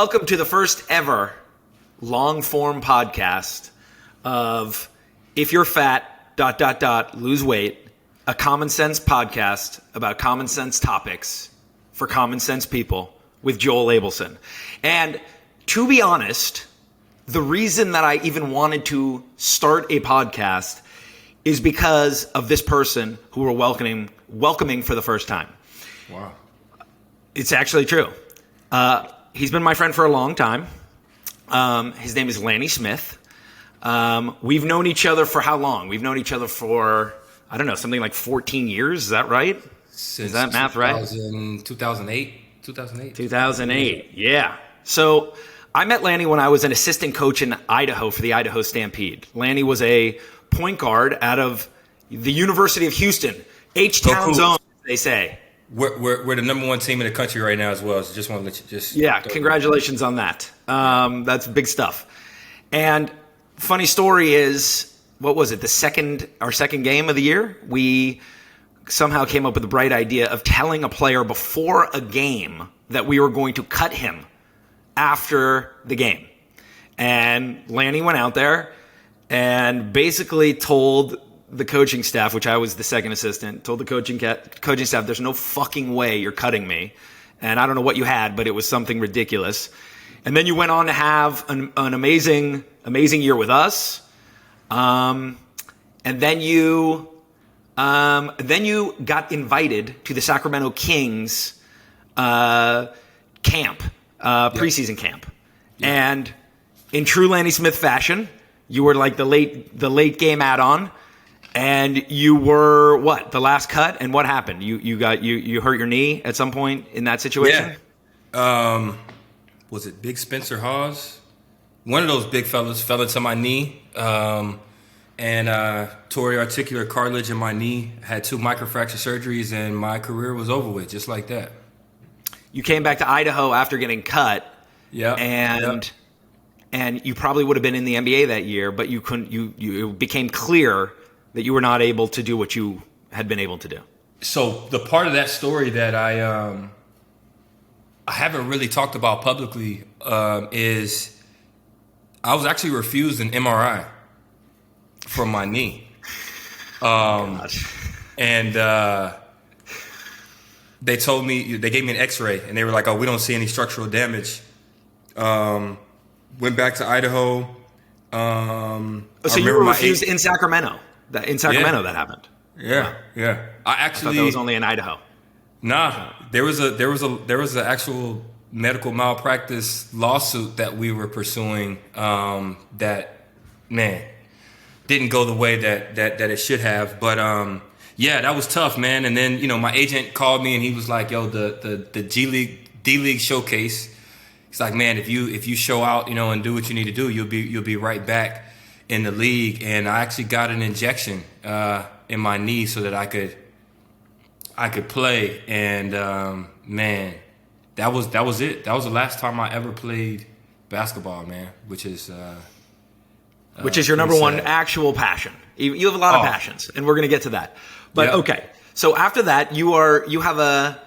Welcome to the first ever long-form podcast of If You're Fat, ... lose weight, a common sense podcast about common sense topics for common sense people with Joel Abelson. And to be honest, the reason that I even wanted to start a podcast is because of this person who we're welcoming for the first time. Wow. It's actually true. He's been my friend for a long time. His name is Lanny Smith. We've known each other for how long? We've known each other for, I don't know, something like 14 years. Is that right? Since is that math right? 2008. 2008, yeah. So I met Lanny when I was an assistant coach in Idaho for the Idaho Stampede. Lanny was a point guard out of the University of Houston, H-Town zone, they say. We're the number one team in the country right now as well. So just want to let you just... Yeah, congratulations on that. That's big stuff. And funny story is, what was it? Our second game of the year, we somehow came up with the bright idea of telling a player before a game that we were going to cut him after the game. And Lanny went out there and basically told the coaching staff, which I was the second assistant, told the coaching staff, there's no fucking way you're cutting me. And I don't know what you had, but it was something ridiculous. And then you went on to have an amazing year with us. And then you got invited to the Sacramento Kings camp, preseason camp. Yeah. And in true Lanny Smith fashion, you were like the late game add-on. And you were what? The last cut? And what happened? You hurt your knee at some point in that situation? Yeah. Was it Big Spencer Hawes? One of those big fellas fell into my knee and tore the articular cartilage in my knee, had 2 microfracture surgeries, and my career was over with, just like that. You came back to Idaho after getting cut. Yeah. And you probably would have been in the NBA that year, but you couldn't. It became clear that you were not able to do what you had been able to do. So the part of that story that I haven't really talked about publicly is I was actually refused an MRI for my knee. And they told me, they gave me an x-ray and they were like, oh, we don't see any structural damage. Went back to Idaho. So you were refused in Sacramento? That happened. Yeah, yeah. I thought that was only in Idaho. Nah, there was an actual medical malpractice lawsuit that we were pursuing. That didn't go the way that it should have. But yeah, that was tough, man. And then my agent called me and he was like, "Yo, the D League showcase." He's like, "Man, if you show out, and do what you need to do, you'll be right back in the league." And I actually got an injection in my knee so that I could play. And man, that was it. That was the last time I ever played basketball, man. Which is your number one actual passion. You have a lot of passions, and we're gonna get to that. But okay, so after that, you have a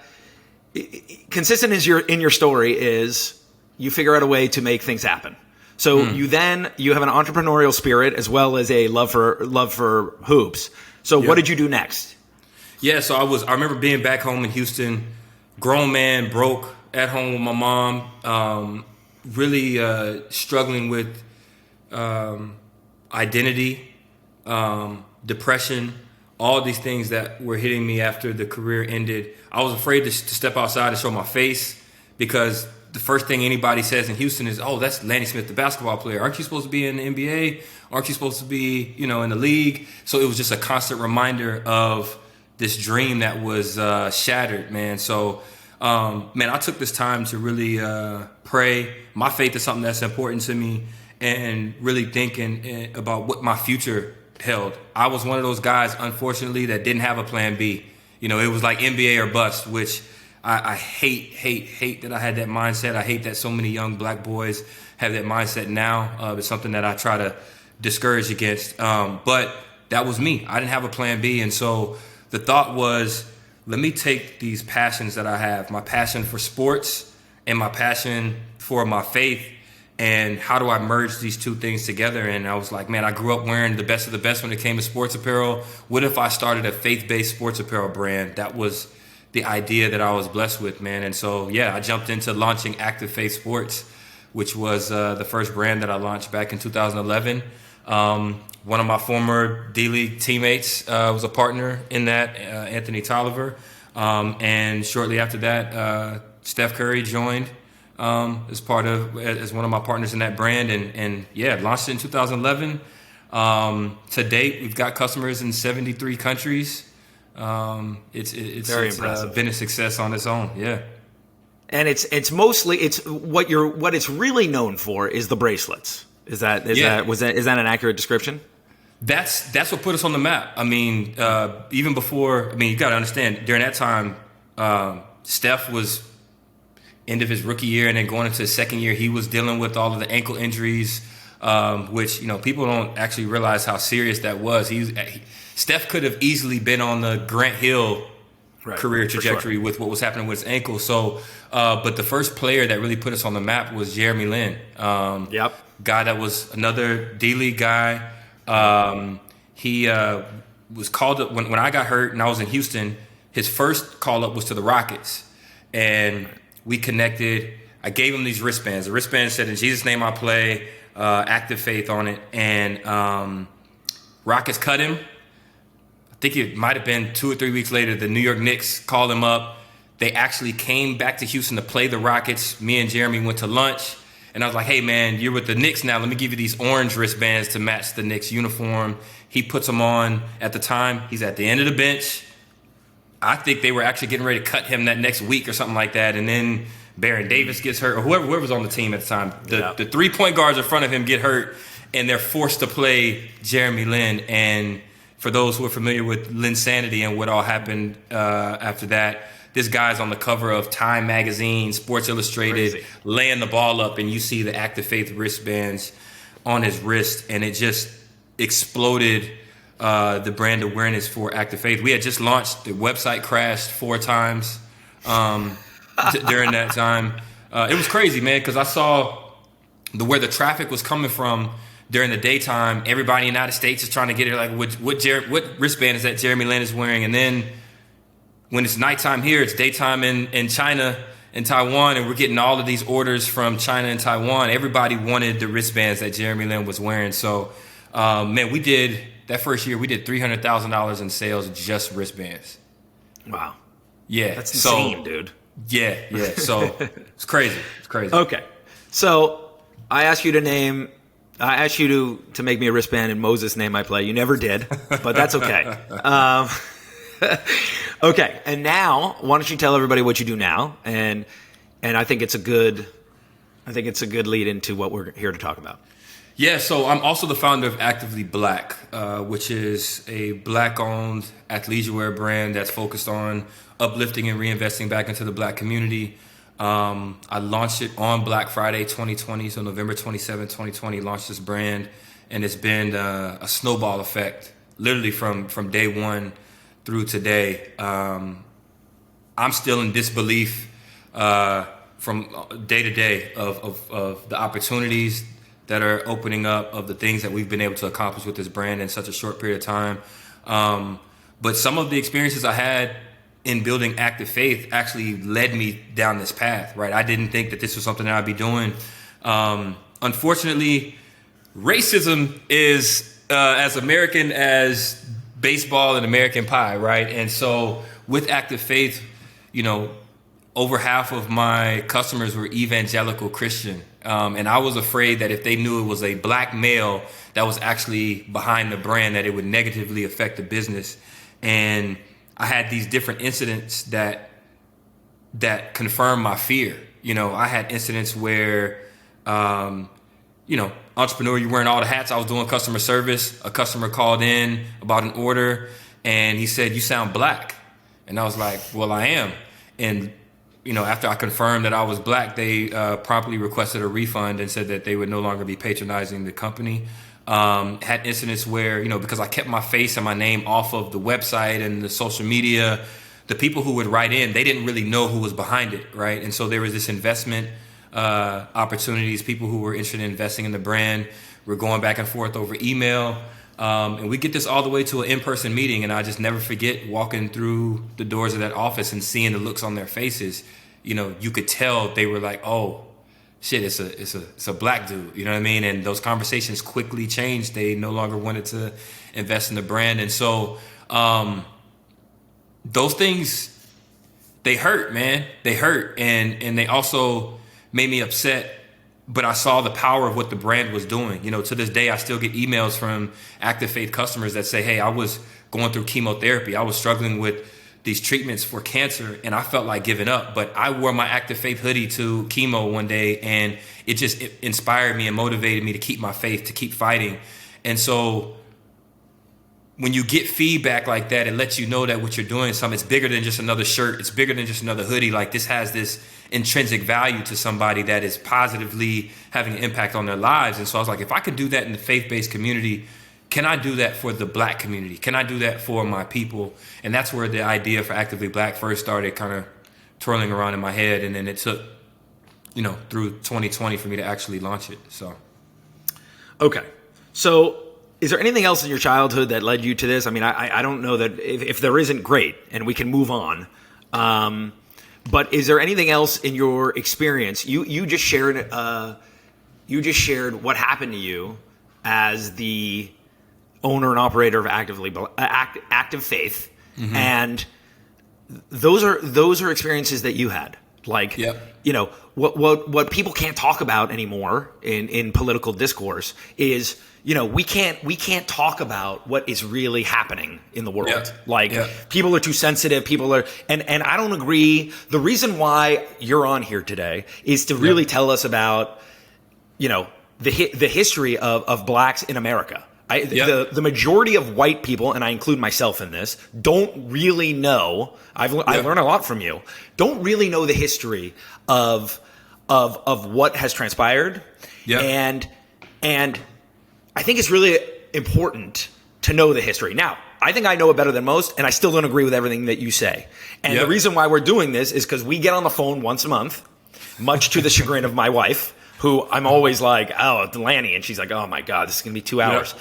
consistent in your story is you figure out a way to make things happen. So you have an entrepreneurial spirit as well as a love for hoops. So what did you do next? Yeah, so I remember being back home in Houston, grown man, broke, at home with my mom, really struggling with identity, depression, all these things that were hitting me after the career ended. I was afraid to step outside and show my face because the first thing anybody says in Houston is, "Oh, that's Lanny Smith, the basketball player. Aren't you supposed to be in the NBA? Aren't you supposed to be, in the league?" So it was just a constant reminder of this dream that was shattered, man. So, I took this time to really pray. My faith is something that's important to me, and really thinking about what my future held. I was one of those guys, unfortunately, that didn't have a plan B. It was like NBA or bust, which I hate that I had that mindset. I hate that so many young black boys have that mindset now. It's something that I try to discourage against. But that was me. I didn't have a plan B. And so the thought was, let me take these passions that I have, my passion for sports and my passion for my faith, and how do I merge these two things together? And I was like, man, I grew up wearing the best of the best when it came to sports apparel. What if I started a faith-based sports apparel brand? That was the idea that I was blessed with, man. And so, yeah, I jumped into launching Active Faith Sports, which was the first brand that I launched back in 2011. One of my former D-League teammates was a partner in that, Anthony Tolliver. And shortly after that, Steph Curry joined as one of my partners in that brand. And yeah, launched it in 2011. To date, we've got customers in 73 countries. It's been a success on its own. Yeah. And it's mostly what it's really known for is the bracelets. Is that an accurate description? That's what put us on the map. I mean, even before, you got to understand, during that time, Steph was end of his rookie year, and then going into his second year, he was dealing with all of the ankle injuries, which, people don't actually realize how serious that was. Steph could have easily been on the Grant Hill career trajectory with what was happening with his ankle. So, but the first player that really put us on the map was Jeremy Lin. Guy that was another D-League guy. He was called up when I got hurt and I was in Houston. His first call up was to the Rockets, and we connected. I gave him these wristbands. The wristband said, "In Jesus' name I play," Active Faith on it, and Rockets cut him. I think it might have been 2 or 3 weeks later. The New York Knicks called him up. They actually came back to Houston to play the Rockets. Me and Jeremy went to lunch. And I was like, hey, man, you're with the Knicks now. Let me give you these orange wristbands to match the Knicks uniform. He puts them on at the time. He's at the end of the bench. I think they were actually getting ready to cut him that next week or something like that. And then Baron Davis gets hurt, or whoever was on the team at the time. The 3-point guards in front of him get hurt, and they're forced to play Jeremy Lin. And for those who are familiar with Linsanity and what all happened after that, this guy's on the cover of Time Magazine, Sports Illustrated, crazy, laying the ball up, and you see the Active Faith wristbands on his wrist, and it just exploded the brand awareness for Active Faith. We had just launched. The website crashed 4 times during that time. It was crazy, man, because I saw where the traffic was coming from during the daytime. Everybody in the United States is trying to get it, like, what wristband is that Jeremy Lin is wearing? And then when it's nighttime here, it's daytime in China and Taiwan, and we're getting all of these orders from China and Taiwan. Everybody wanted the wristbands that Jeremy Lin was wearing. So, man, that first year, we did $300,000 in sales, just wristbands. Wow. Yeah. That's insane, dude. Yeah. So it's crazy. Okay. So I asked you to make me a wristband in Moses' name I play. You never did, but that's okay. Okay, and now why don't you tell everybody what you do now? And I think it's a good lead into what we're here to talk about. Yeah, so I'm also the founder of Actively Black, which is a Black-owned athleisure wear brand that's focused on uplifting and reinvesting back into the Black community. I launched it on Black Friday 2020, so November 27, 2020, launched this brand, and it's been a snowball effect, literally from day one through today. I'm still in disbelief from day to day of the opportunities that are opening up, of the things that we've been able to accomplish with this brand in such a short period of time. But some of the experiences I had in building Active Faith actually led me down this path, right? I didn't think that this was something that I'd be doing. Unfortunately, racism is as American as baseball and American pie, right? And so with Active Faith, over half of my customers were evangelical Christian. And I was afraid that if they knew it was a Black male that was actually behind the brand, that it would negatively affect the business. And I had these different incidents that confirmed my fear. I had incidents where, entrepreneur, you're wearing all the hats. I was doing customer service. A customer called in about an order, and he said, "You sound Black." And I was like, "Well, I am." And after I confirmed that I was Black, they promptly requested a refund and said that they would no longer be patronizing the company. Had incidents where, because I kept my face and my name off of the website and the social media, the people who would write in, they didn't really know who was behind it, right? And so there was this investment opportunities. People who were interested in investing in the brand were going back and forth over email. And we get this all the way to an in-person meeting, and I just never forget walking through the doors of that office and seeing the looks on their faces. You know, you could tell they were like, "Oh, shit, it's a black dude." You know what I mean? And those conversations quickly changed. They no longer wanted to invest in the brand, and so those things, they hurt, man. They hurt, and they also made me upset. But I saw the power of what the brand was doing. You know, to this day, I still get emails from Active Faith customers that say, "Hey, I was going through chemotherapy. I was struggling with these treatments for cancer, and I felt like giving up. But I wore my Active Faith hoodie to chemo one day, and it inspired me and motivated me to keep my faith, to keep fighting." And so when you get feedback like that, it lets you know that what you're doing, it's bigger than just another shirt. It's bigger than just another hoodie. Like, this has this intrinsic value to somebody that is positively having an impact on their lives. And so I was like, if I could do that in the faith-based community, can I do that for the black community? Can I do that for my people? And that's where the idea for Actively Black first started kind of twirling around in my head. And then it took, you know, through 2020 for me to actually launch it. So. Okay. So is there anything else in your childhood that led you to this? I mean, I don't know that if there isn't, great, and we can move on. But is there anything else in your experience? You just shared what happened to you as the owner and operator of Active Faith, mm-hmm. and those are experiences that you had. Like, yep. You know, what people can't talk about anymore in political discourse is, you know, we can't talk about what is really happening in the world. Yep. Like, yep. People are too sensitive. People are, and I don't agree. The reason why you're on here today is to really tell us about, you know, the history of blacks in America. The majority of white people, and I include myself in this, don't really know. I've learned a lot from you. Don't really know the history of what has transpired, and I think it's really important to know the history. Now, I think I know it better than most, and I still don't agree with everything that you say. And the reason why we're doing this is because we get on the phone once a month, much to the chagrin of my wife, who I'm always like, "Oh, Lanny," and she's like, "Oh my God, this is gonna be 2 hours."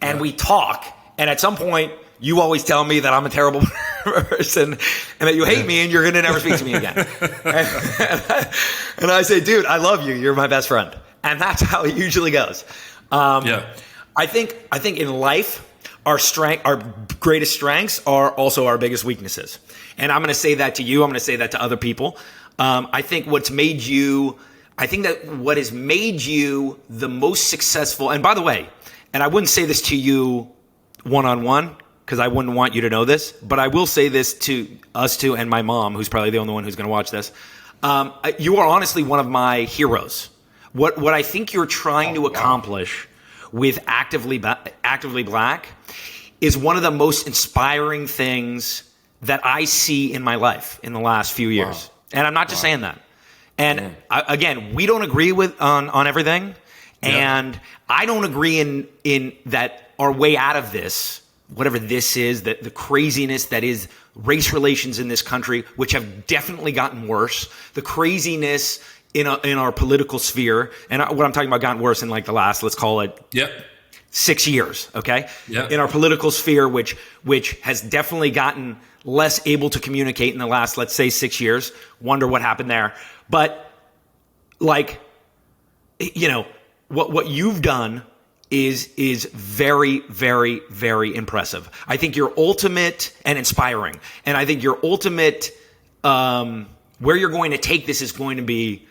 And we talk, and at some point, you always tell me that I'm a terrible person and that you hate me and you're going to never speak to me again. And I say, "Dude, I love you. You're my best friend." And that's how it usually goes. I think in life, our greatest strengths are also our biggest weaknesses. And I'm going to say that to you. I'm going to say that to other people. I think what has made you the most successful, and by the way, and I wouldn't say this to you one-on-one because I wouldn't want you to know this, but I will say this to us two and my mom, who's probably the only one who's going to watch this. You are honestly one of my heroes. What I think you're trying to accomplish with Actively Black is one of the most inspiring things that I see in my life in the last few years. Wow. And I'm not just saying that. And again, we don't agree on everything. And I don't agree in that our way out of this, whatever this is, the craziness that is race relations in this country, which have definitely gotten worse, the craziness in our political sphere, and what I'm talking about gotten worse in like the last, let's call it 6 years, okay? In our political sphere, which has definitely gotten less able to communicate in the last, let's say, 6 years. Wonder what happened there. But like, you know, what you've done is very, very, very impressive. I think you're ultimate and inspiring. And I think your ultimate, where you're going to take this is going to be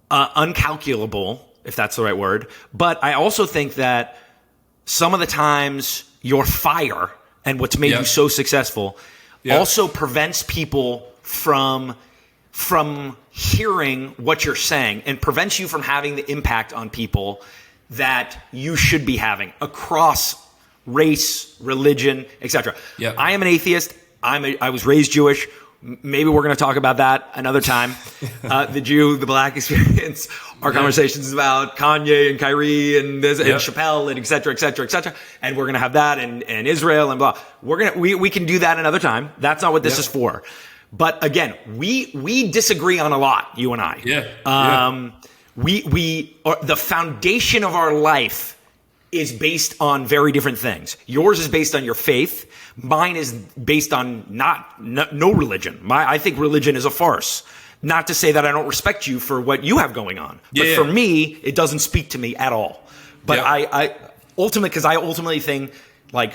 uncalculable, if that's the right word. But I also think that some of the times your fire and what's made you so successful also prevents people from hearing what you're saying and prevents you from having the impact on people that you should be having across race, religion, etc. I am an atheist. I was raised Jewish. Maybe we're going to talk about that another time. The black experience. Our conversations about Kanye and Kyrie and Chappelle and et cetera, et cetera, et cetera. And we're going to have that and Israel and blah. We can do that another time. That's not what this is for. But again, we disagree on a lot, you and I. We are, the foundation of our life is based on very different things. Yours is based on your faith. Mine is based on no religion. I think religion is a farce. Not to say that I don't respect you for what you have going on, but for me, it doesn't speak to me at all. But I ultimately think, like,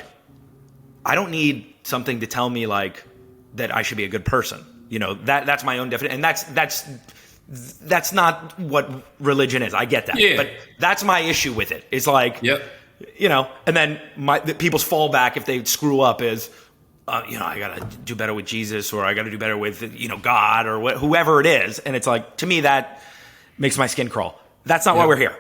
I don't need something to tell me like that I should be a good person. You know, that's my own definition, and that's not what religion is. I get that, but that's my issue with it. It's like, you know, and then people's fallback if they screw up is, you know, I gotta do better with Jesus, or I gotta do better with, you know, God, or whoever it is. And it's like, to me, that makes my skin crawl. That's not why we're here.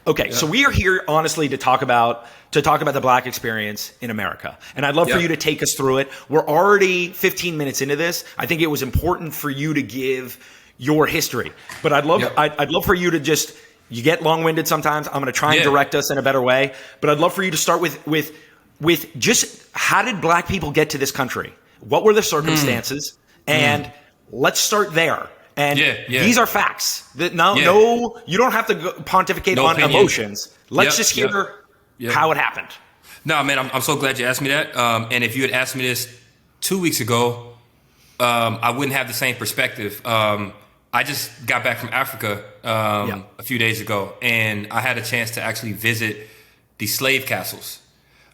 Okay, so we are here honestly to talk about the black experience in America. And I'd love for you to take us through it. We're already 15 minutes into this. I think it was important for you to give your history. But I'd love for you to just, you get long-winded sometimes. I'm going to try and direct us in a better way. But I'd love for you to start with just, how did black people get to this country? What were the circumstances? And let's start there. And these are facts. No, you don't have to pontificate on emotions. Let's just hear how it happened. No, man, I'm so glad you asked me that. And if you had asked me this 2 weeks ago, I wouldn't have the same perspective. I just got back from Africa a few days ago, and I had a chance to actually visit the slave castles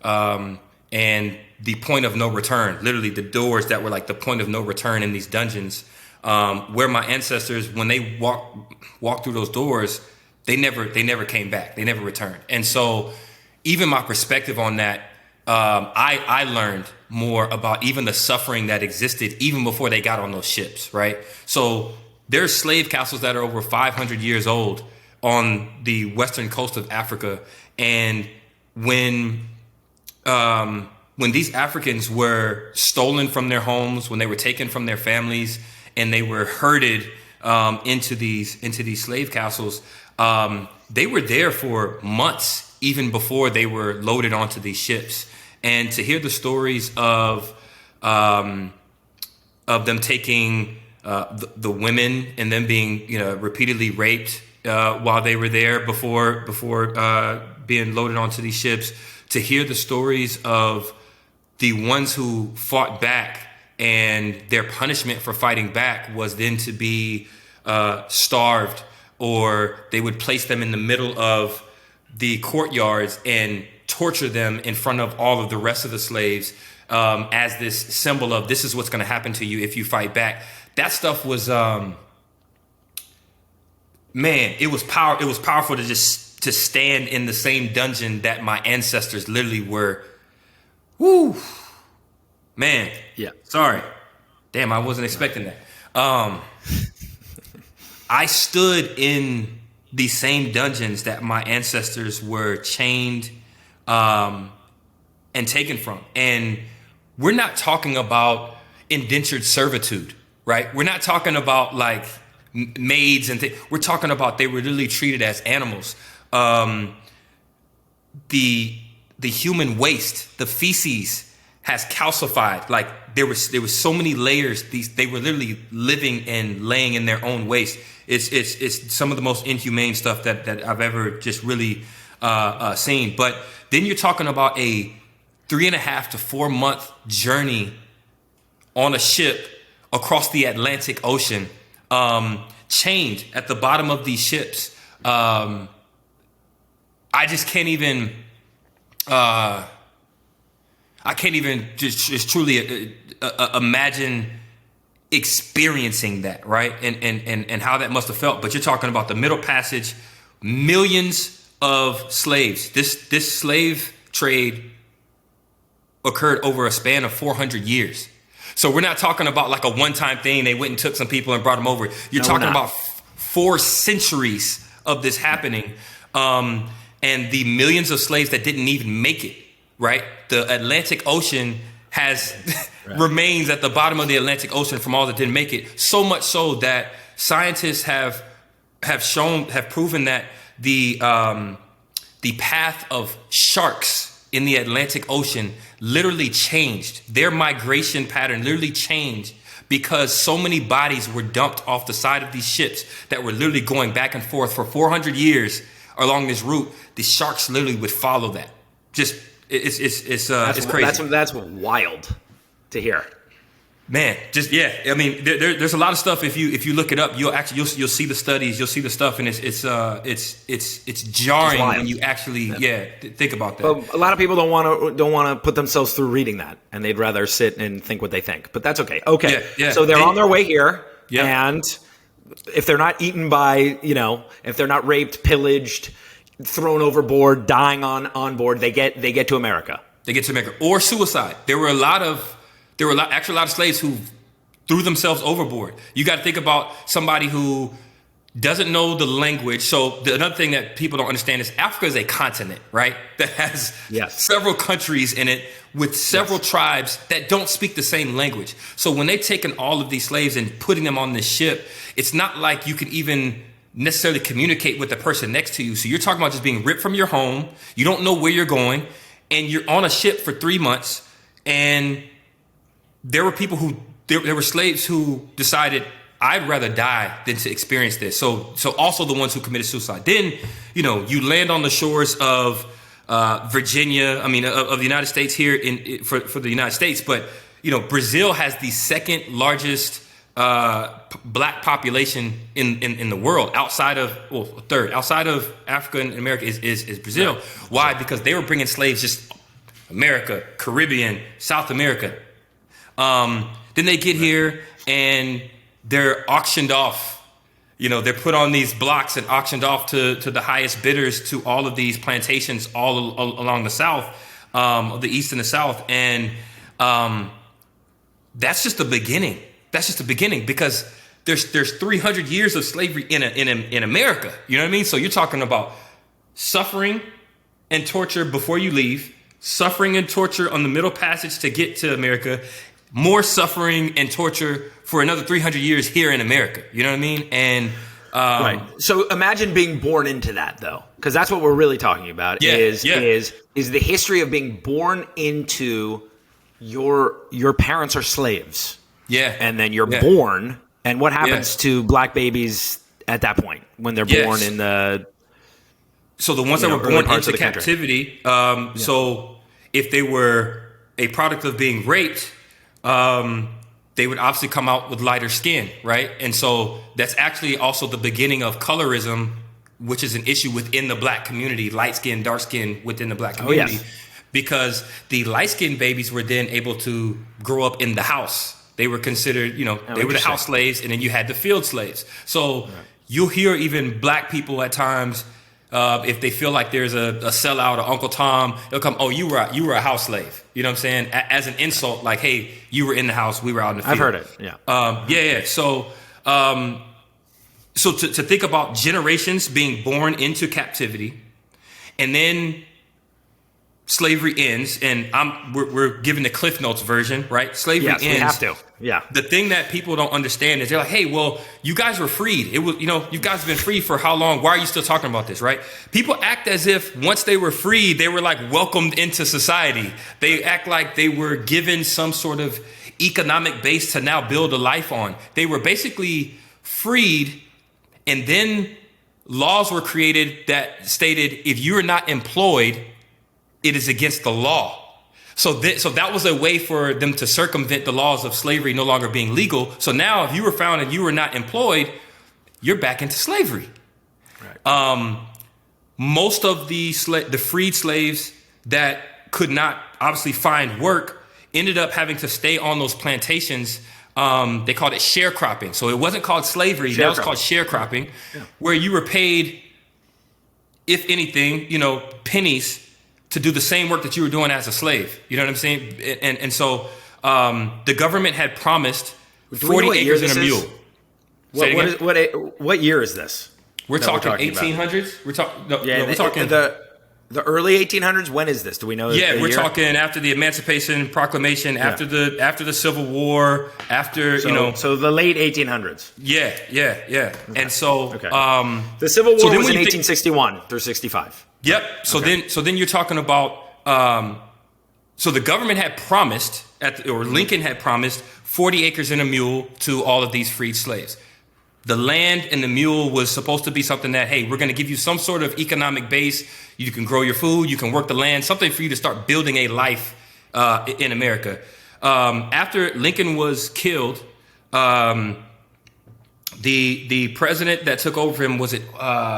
and the point of no return, literally the doors that were like the point of no return in these dungeons, where my ancestors, when they walked through those doors, they never came back. They never returned. And so even my perspective on that, I learned more about even the suffering that existed even before they got on those ships, right? So there's slave castles that are over 500 years old on the western coast of Africa. And when these Africans were stolen from their homes, when they were taken from their families, and they were herded into these slave castles, they were there for months, even before they were loaded onto these ships. And to hear the stories of them taking the women and them being, you know, repeatedly raped while they were there before being loaded onto these ships, to hear the stories of the ones who fought back, and their punishment for fighting back was then to be starved, or they would place them in the middle of the courtyards and torture them in front of all of the rest of the slaves as this symbol of, this is what's going to happen to you if you fight back. That stuff was, man, it was powerful to stand in the same dungeon that my ancestors literally were. Woo, man. Yeah. Sorry. Damn, I wasn't expecting that. I stood in the same dungeons that my ancestors were chained and taken from. And we're not talking about indentured servitude, right? We're not talking about like maids and things. We're talking about they were literally treated as animals. The human waste, the feces, has calcified. Like there was so many layers. They were literally living and laying in their own waste. It's some of the most inhumane stuff that I've ever just really seen. But then you're talking about a 3.5 to 4 month journey on a ship across the Atlantic Ocean, chained at the bottom of these ships. I just can't even. I can't even just truly imagine experiencing that, right? And how that must have felt. But you're talking about the Middle Passage, millions of slaves. This slave trade occurred over a span of 400 years. So we're not talking about like a one-time thing. They went and took some people and brought them over. You're talking about 4 centuries of this happening. And the millions of slaves that didn't even make it, right? The Atlantic Ocean has remains at the bottom of the Atlantic Ocean from all that didn't make it. So much so that scientists have proven that the path of sharks in the Atlantic Ocean literally changed. Their migration pattern literally changed because so many bodies were dumped off the side of these ships that were literally going back and forth for 400 years along this route. The sharks literally would follow that. Just it's crazy. That's wild to hear. Man, just I mean, there's a lot of stuff. If you look it up, you'll see the studies, you'll see the stuff, and it's jarring when you actually think about that. But a lot of people don't want to put themselves through reading that, and they'd rather sit and think what they think. But that's okay. Okay, so they're on their way here, and if they're not eaten by, if they're not raped, pillaged, thrown overboard, dying on board, they get to America. They get to America or suicide. There were a lot of slaves who threw themselves overboard. You got to think about somebody who doesn't know the language. So another thing that people don't understand is Africa is a continent, right? That has several countries in it with several tribes that don't speak the same language. So when they've taken all of these slaves and putting them on this ship, it's not like you can even necessarily communicate with the person next to you. So you're talking about just being ripped from your home. You don't know where you're going, and you're on a ship for 3 months, and there were slaves who decided, I'd rather die than to experience this. So also the ones who committed suicide. Then, you land on the shores of Virginia, of the United States here for the United States. But, Brazil has the second largest black population in the world third outside of Africa and America is Brazil. Right. Why? Because they were bringing slaves just America, Caribbean, South America. Then they get here and they're auctioned off. They're put on these blocks and auctioned off to the highest bidders to all of these plantations all along the South, the East and the South. And that's just the beginning. That's just the beginning, because there's 300 years of slavery in America. You know what I mean? So you're talking about suffering and torture before you leave, suffering and torture on the Middle Passage to get to America, more suffering and torture for another 300 years here in America. You know what I mean? And right. So imagine being born into that, though, because that's what we're really talking about. Is the history of being born into your parents are slaves. Yeah. And then you're born, and what happens to black babies at that point when they're born in the? So the ones that were born into captivity. So if they were a product of being raped, they would obviously come out with lighter skin, right? And so that's actually also the beginning of colorism, which is an issue within the black community, light skin, dark skin within the black community, because the light skinned babies were then able to grow up in the house. They were considered, they were the house slaves, and then you had the field slaves. So you'll hear even black people at times, if they feel like there's a sellout or Uncle Tom, they'll come, oh, you were a house slave. You know what I'm saying? As an insult, like, hey, you were in the house, we were out in the field. I've heard it, yeah. So to think about generations being born into captivity, and then slavery ends, and we're giving the Cliff Notes version, right? Slavery ends. We have to. Yeah. The thing that people don't understand is they're like, hey, well, you guys were freed. It was, you guys have been free for how long? Why are you still talking about this, right? People act as if once they were freed, they were like welcomed into society. They act like they were given some sort of economic base to now build a life on. They were basically freed, and then laws were created that stated if you are not employed, it is against the law. So that was a way for them to circumvent the laws of slavery no longer being legal. So now if you were found and you were not employed, you're back into slavery. Right. Most of the freed slaves that could not obviously find work ended up having to stay on those plantations. They called it sharecropping. So it wasn't called slavery. That was called sharecropping, where you were paid, if anything, pennies to do the same work that you were doing as a slave. You know what I'm saying? And so the government had promised 40 acres and a mule. What year is this? We're talking 1800s. We're talking The early 1800s. When is this? Do we know? Yeah, we're year? talking after the Emancipation Proclamation, after the Civil War, after So the late 1800s. Yeah. Okay. And so the Civil War was in when 1861 through 65. Yep. So then you're talking about so the government had promised Lincoln had promised 40 acres and a mule to all of these freed slaves. The land and the mule was supposed to be something that, hey, we're going to give you some sort of economic base. You can grow your food. You can work the land, something for you to start building a life in America. After Lincoln was killed, the president that took over him, was it Andrew?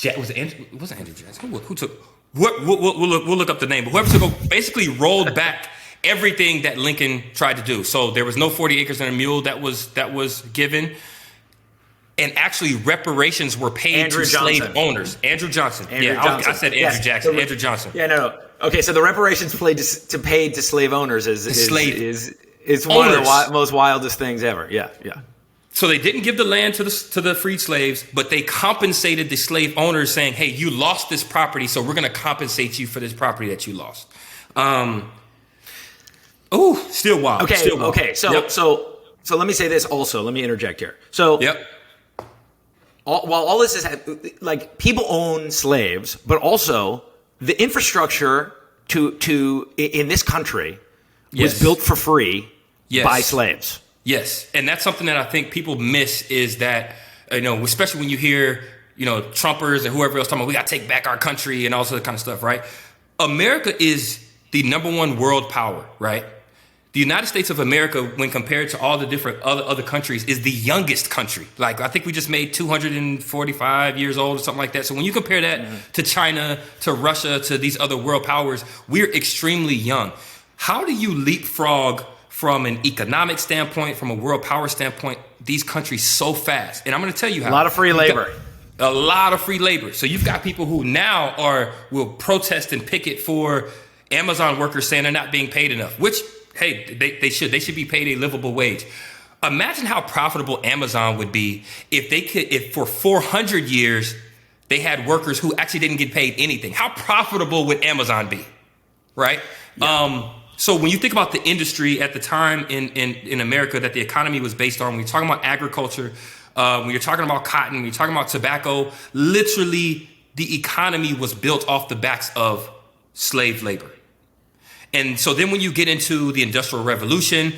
It wasn't Andrew Jackson. Who took? We'll look up the name. But whoever took over basically rolled back everything that Lincoln tried to do. So there was no 40 acres and a mule that was given. And actually reparations were paid to slave owners. Andrew Johnson. I said Andrew Jackson. Andrew Johnson. Yeah, no. Okay, so the reparations paid to slave owners is one of the most wildest things ever. Yeah. So they didn't give the land to the freed slaves, but they compensated the slave owners, saying, hey, you lost this property, so we're going to compensate you for this property that you lost. Still wild. Okay. So let me say this also. Let me interject here. So, while all this is like people own slaves, but also the infrastructure to in this country was built for free by slaves. Yes, and that's something that I think people miss is that especially when you hear Trumpers and whoever else talking about we got to take back our country and all that kind of stuff, right? America is the number one world power, right? The United States of America, when compared to all the different other countries, is the youngest country. Like, I think we just made 245 years old or something like that. So when you compare that to China, to Russia, to these other world powers, we're extremely young. How do you leapfrog from an economic standpoint, from a world power standpoint, these countries so fast? And I'm going to tell you how. A lot of free labor. A lot of free labor. So you've got people who now will protest and picket for Amazon workers saying they're not being paid enough, which, hey, they should be paid a livable wage. Imagine how profitable Amazon would be if for 400 years they had workers who actually didn't get paid anything. How profitable would Amazon be, right? Yeah. So when you think about the industry at the time in America that the economy was based on, when you're talking about agriculture, when you're talking about cotton, when you're talking about tobacco, literally the economy was built off the backs of slave labor. And so then when you get into the Industrial Revolution,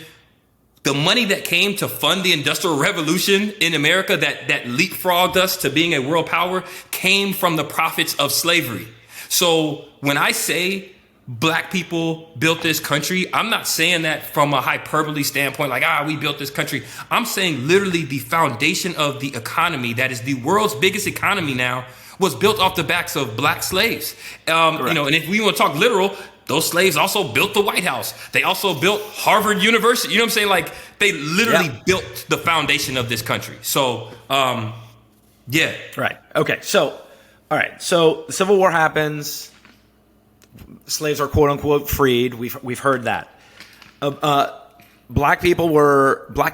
the money that came to fund the Industrial Revolution in America that leapfrogged us to being a world power came from the profits of slavery. So when I say Black people built this country, I'm not saying that from a hyperbole standpoint, like, we built this country. I'm saying literally the foundation of the economy that is the world's biggest economy now was built off the backs of Black slaves. And if we want to talk literal, those slaves also built the White House. They also built Harvard University. You know what I'm saying? Like, they literally built the foundation of this country. So, Right. Okay. So, all right. So the Civil War happens. Slaves are quote unquote freed. We've heard that. Black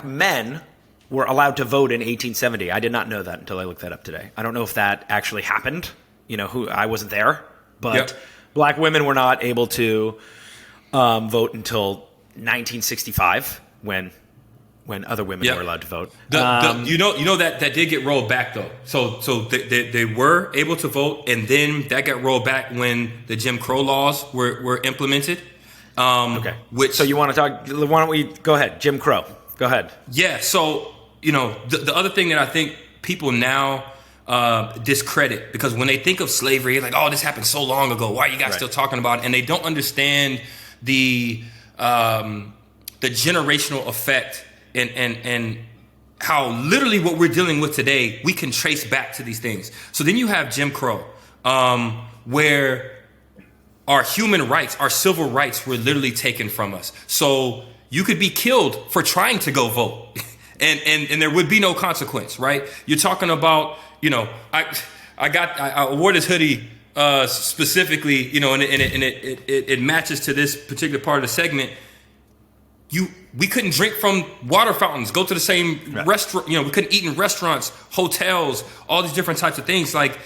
men were allowed to vote in 1870. I did not know that until I looked that up today. I don't know if that actually happened. I wasn't there, but Black women were not able to vote until 1965 when other women were allowed to vote. That did get rolled back though. So they were able to vote, and then that got rolled back when the Jim Crow laws were implemented. Okay. So you want to talk? Why don't we go ahead? Jim Crow. Go ahead. Yeah. So the other thing that I think people now discredit, because when they think of slavery, it's like, oh, this happened so long ago. Why are you guys still talking about it? And they don't understand the generational effect and how literally what we're dealing with today, we can trace back to these things. So then you have Jim Crow, where our human rights, our civil rights were literally taken from us. So you could be killed for trying to go vote and there would be no consequence, right? You're talking about, I wore this hoodie specifically, and it matches to this particular part of the segment. We couldn't drink from water fountains, go to the same restaurant. We couldn't eat in restaurants, hotels, all these different types of things. Like,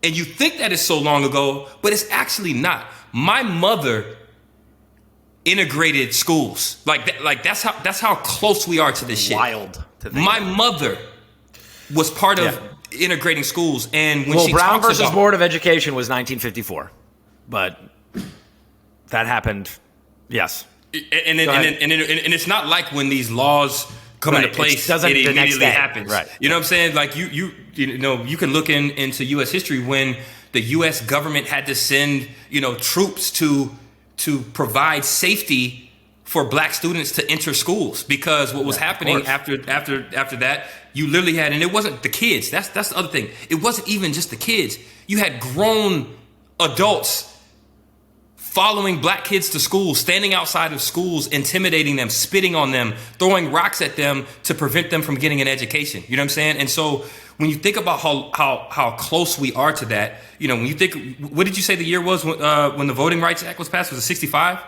And you think that it's so long ago, but it's actually not. My mother integrated schools. Like that's how close we are to this shit. Wild to think My about. mother was part of integrating schools, and when she Brown talks versus about, Board of Education was 1954, but that happened. Yes, and it's not like when these laws come into place, it immediately happens. Right. You know what I'm saying? Like you know, you can look into U.S. history when the U.S. government had to send, troops to provide safety for black students to enter schools, because what was happening after that, you literally had, and it wasn't the kids. That's the other thing. It wasn't even just the kids. You had grown adults following black kids to school, standing outside of schools, intimidating them, spitting on them, throwing rocks at them to prevent them from getting an education. You know what I'm saying? And so when you think about how close we are to that, when you think, what did you say the year was when the Voting Rights Act was passed? Was it 65?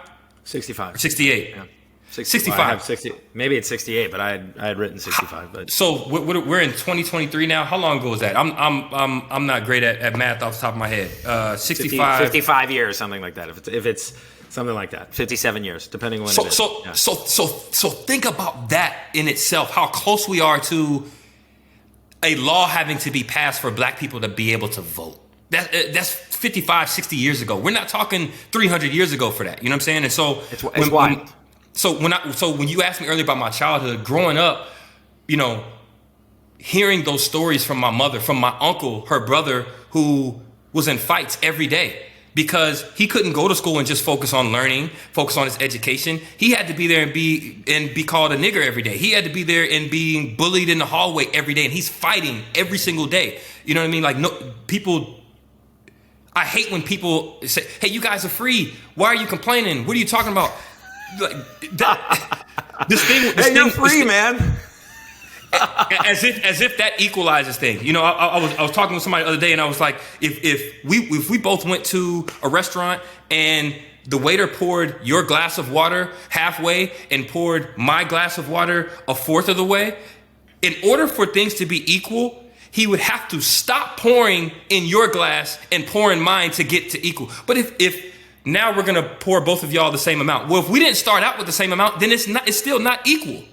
65. Or 68? Yeah. 65. I have 60. Maybe it's 68, but I had written 65. But so we're in 2023 now. How long ago was that? I'm not great at math off the top of my head. 65. 55 years, something like that. If it's something like that, 57 years, depending on when it is. So think about that in itself. How close we are to a law having to be passed for black people to be able to vote. That's 55, 60 years ago. We're not talking 300 years ago for that. You know what I'm saying? And so it's wild. So when you asked me earlier about my childhood, growing up, hearing those stories from my mother, from my uncle, her brother, who was in fights every day because he couldn't go to school and just focus on learning, focus on his education. He had to be there and be called a nigger every day. He had to be there and being bullied in the hallway every day, and he's fighting every single day. You know what I mean? Like, no people. I hate when people say, "Hey, you guys are free. Why are you complaining? What are you talking about?" Like this thing, you're free, man. as if that equalizes things. I was talking with somebody the other day, and I was like, if we both went to a restaurant and the waiter poured your glass of water halfway and poured my glass of water a fourth of the way, in order for things to be equal, he would have to stop pouring in your glass and pour in mine to get to equal. But if now we're gonna pour both of y'all the same amount. Well, if we didn't start out with the same amount, then it's still not equal.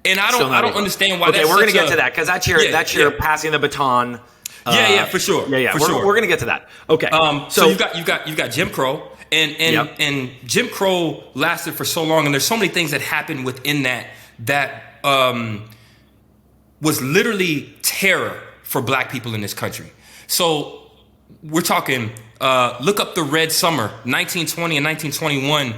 And I don't understand why. Okay, we're gonna get to that because that's your passing the baton. For sure. We're gonna get to that. Okay. So you got Jim Crow, and Jim Crow lasted for so long, and there's so many things that happened within that was literally terror for black people in this country. So we're talking, look up the Red Summer, 1920 and 1921.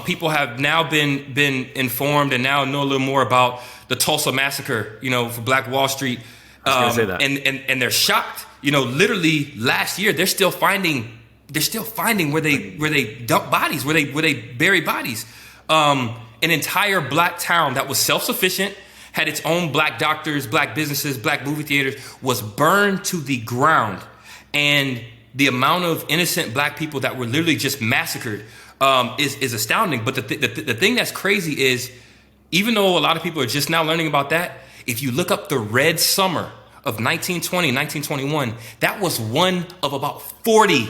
People have now been informed and now know a little more about the Tulsa Massacre, for Black Wall Street. I was gonna say that. And they're shocked. Literally last year, they're still finding where they dump bodies, where they bury bodies. An entire black town that was self-sufficient, had its own black doctors, black businesses, black movie theaters, was burned to the ground. And the amount of innocent black people that were literally just massacred is astounding. But the thing that's crazy is, even though a lot of people are just now learning about that, if you look up the Red Summer of 1920, 1921, that was one of about 40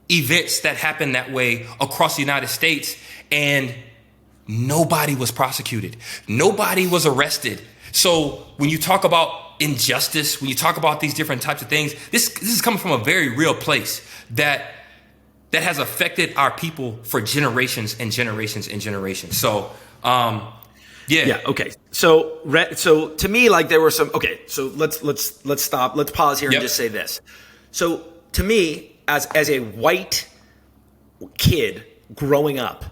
events that happened that way across the United States. And nobody was prosecuted. Nobody was arrested. So when you talk about injustice, when you talk about these different types of things, this is coming from a very real place that has affected our people for generations and generations and generations. So, yeah. Okay. So to me, like, there were some. Okay. So let's stop. Let's pause here and just say this. So to me, as a white kid growing up,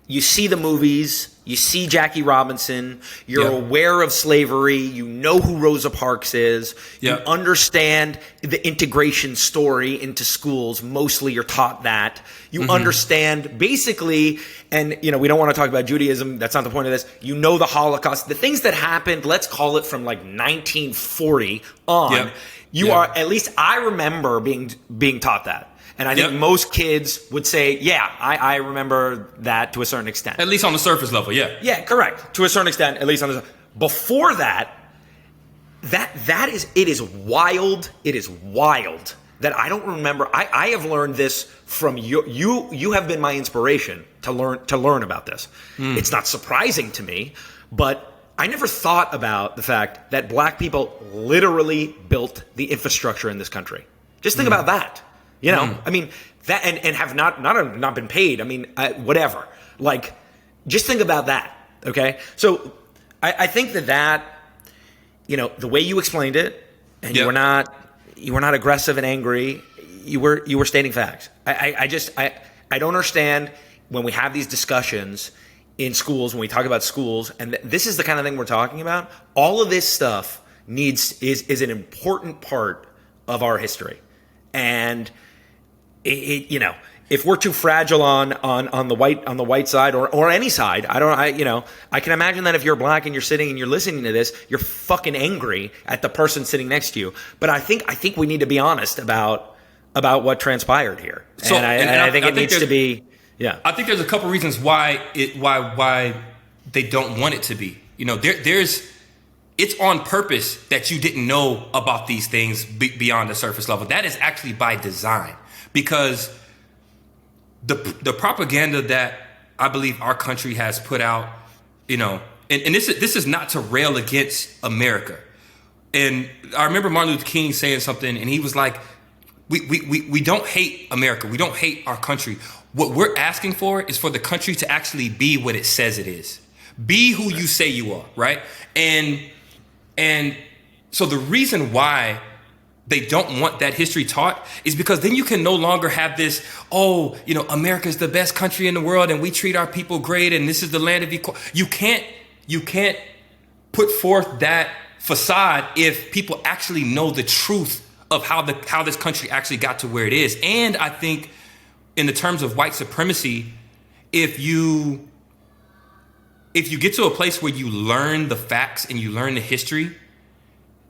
you see the movies, you see Jackie Robinson, you're aware of slavery, you know who Rosa Parks is, you understand the integration story into schools. Mostly you're taught that. You understand basically, and we don't want to talk about Judaism, that's not the point of this. You know the Holocaust, the things that happened, let's call it from like 1940 on. You are, at least I remember being taught that. And I think most kids would say, I remember that to a certain extent. At least on the surface level, yeah. Yeah, correct. To a certain extent, at least on the before that, it is wild. It is wild that I don't remember. I have learned this from you. You have been my inspiration to learn about this. It's not surprising to me, but I never thought about the fact that black people literally built the infrastructure in this country. Just think about that. You know, I mean, that and have not been paid. I mean, whatever. Like, just think about that. Okay, so I think that you know, the way you explained it, and you were not aggressive and angry. You were stating facts. I don't understand when we have these discussions in schools, when we talk about schools, and this is the kind of thing we're talking about. All of this stuff is an important part of our history, and it you know, if we're too fragile on the white side or any side, I can imagine that if you're black and you're sitting and you're listening to this, you're fucking angry at the person sitting next to you. But I think we need to be honest about what transpired here. So, and I think it needs to be. Yeah, I think there's a couple reasons why they don't want it to be. You know, it's on purpose that you didn't know about these things beyond the surface level. That is actually by design, because the propaganda that I believe our country has put out, you know, and this is not to rail against America. And I remember Martin Luther King saying something, and he was like, we don't hate America. We don't hate our country. What we're asking for is for the country to actually be what it says it is. Be who you say you are, right? And so the reason why they don't want that history taught is because then you can no longer have this, oh, you know, America's the best country in the world and we treat our people great and this is the land of equality. You can't put forth that facade if people actually know the truth of how this country actually got to where it is. And I think in the terms of white supremacy, if you get to a place where you learn the facts and you learn the history,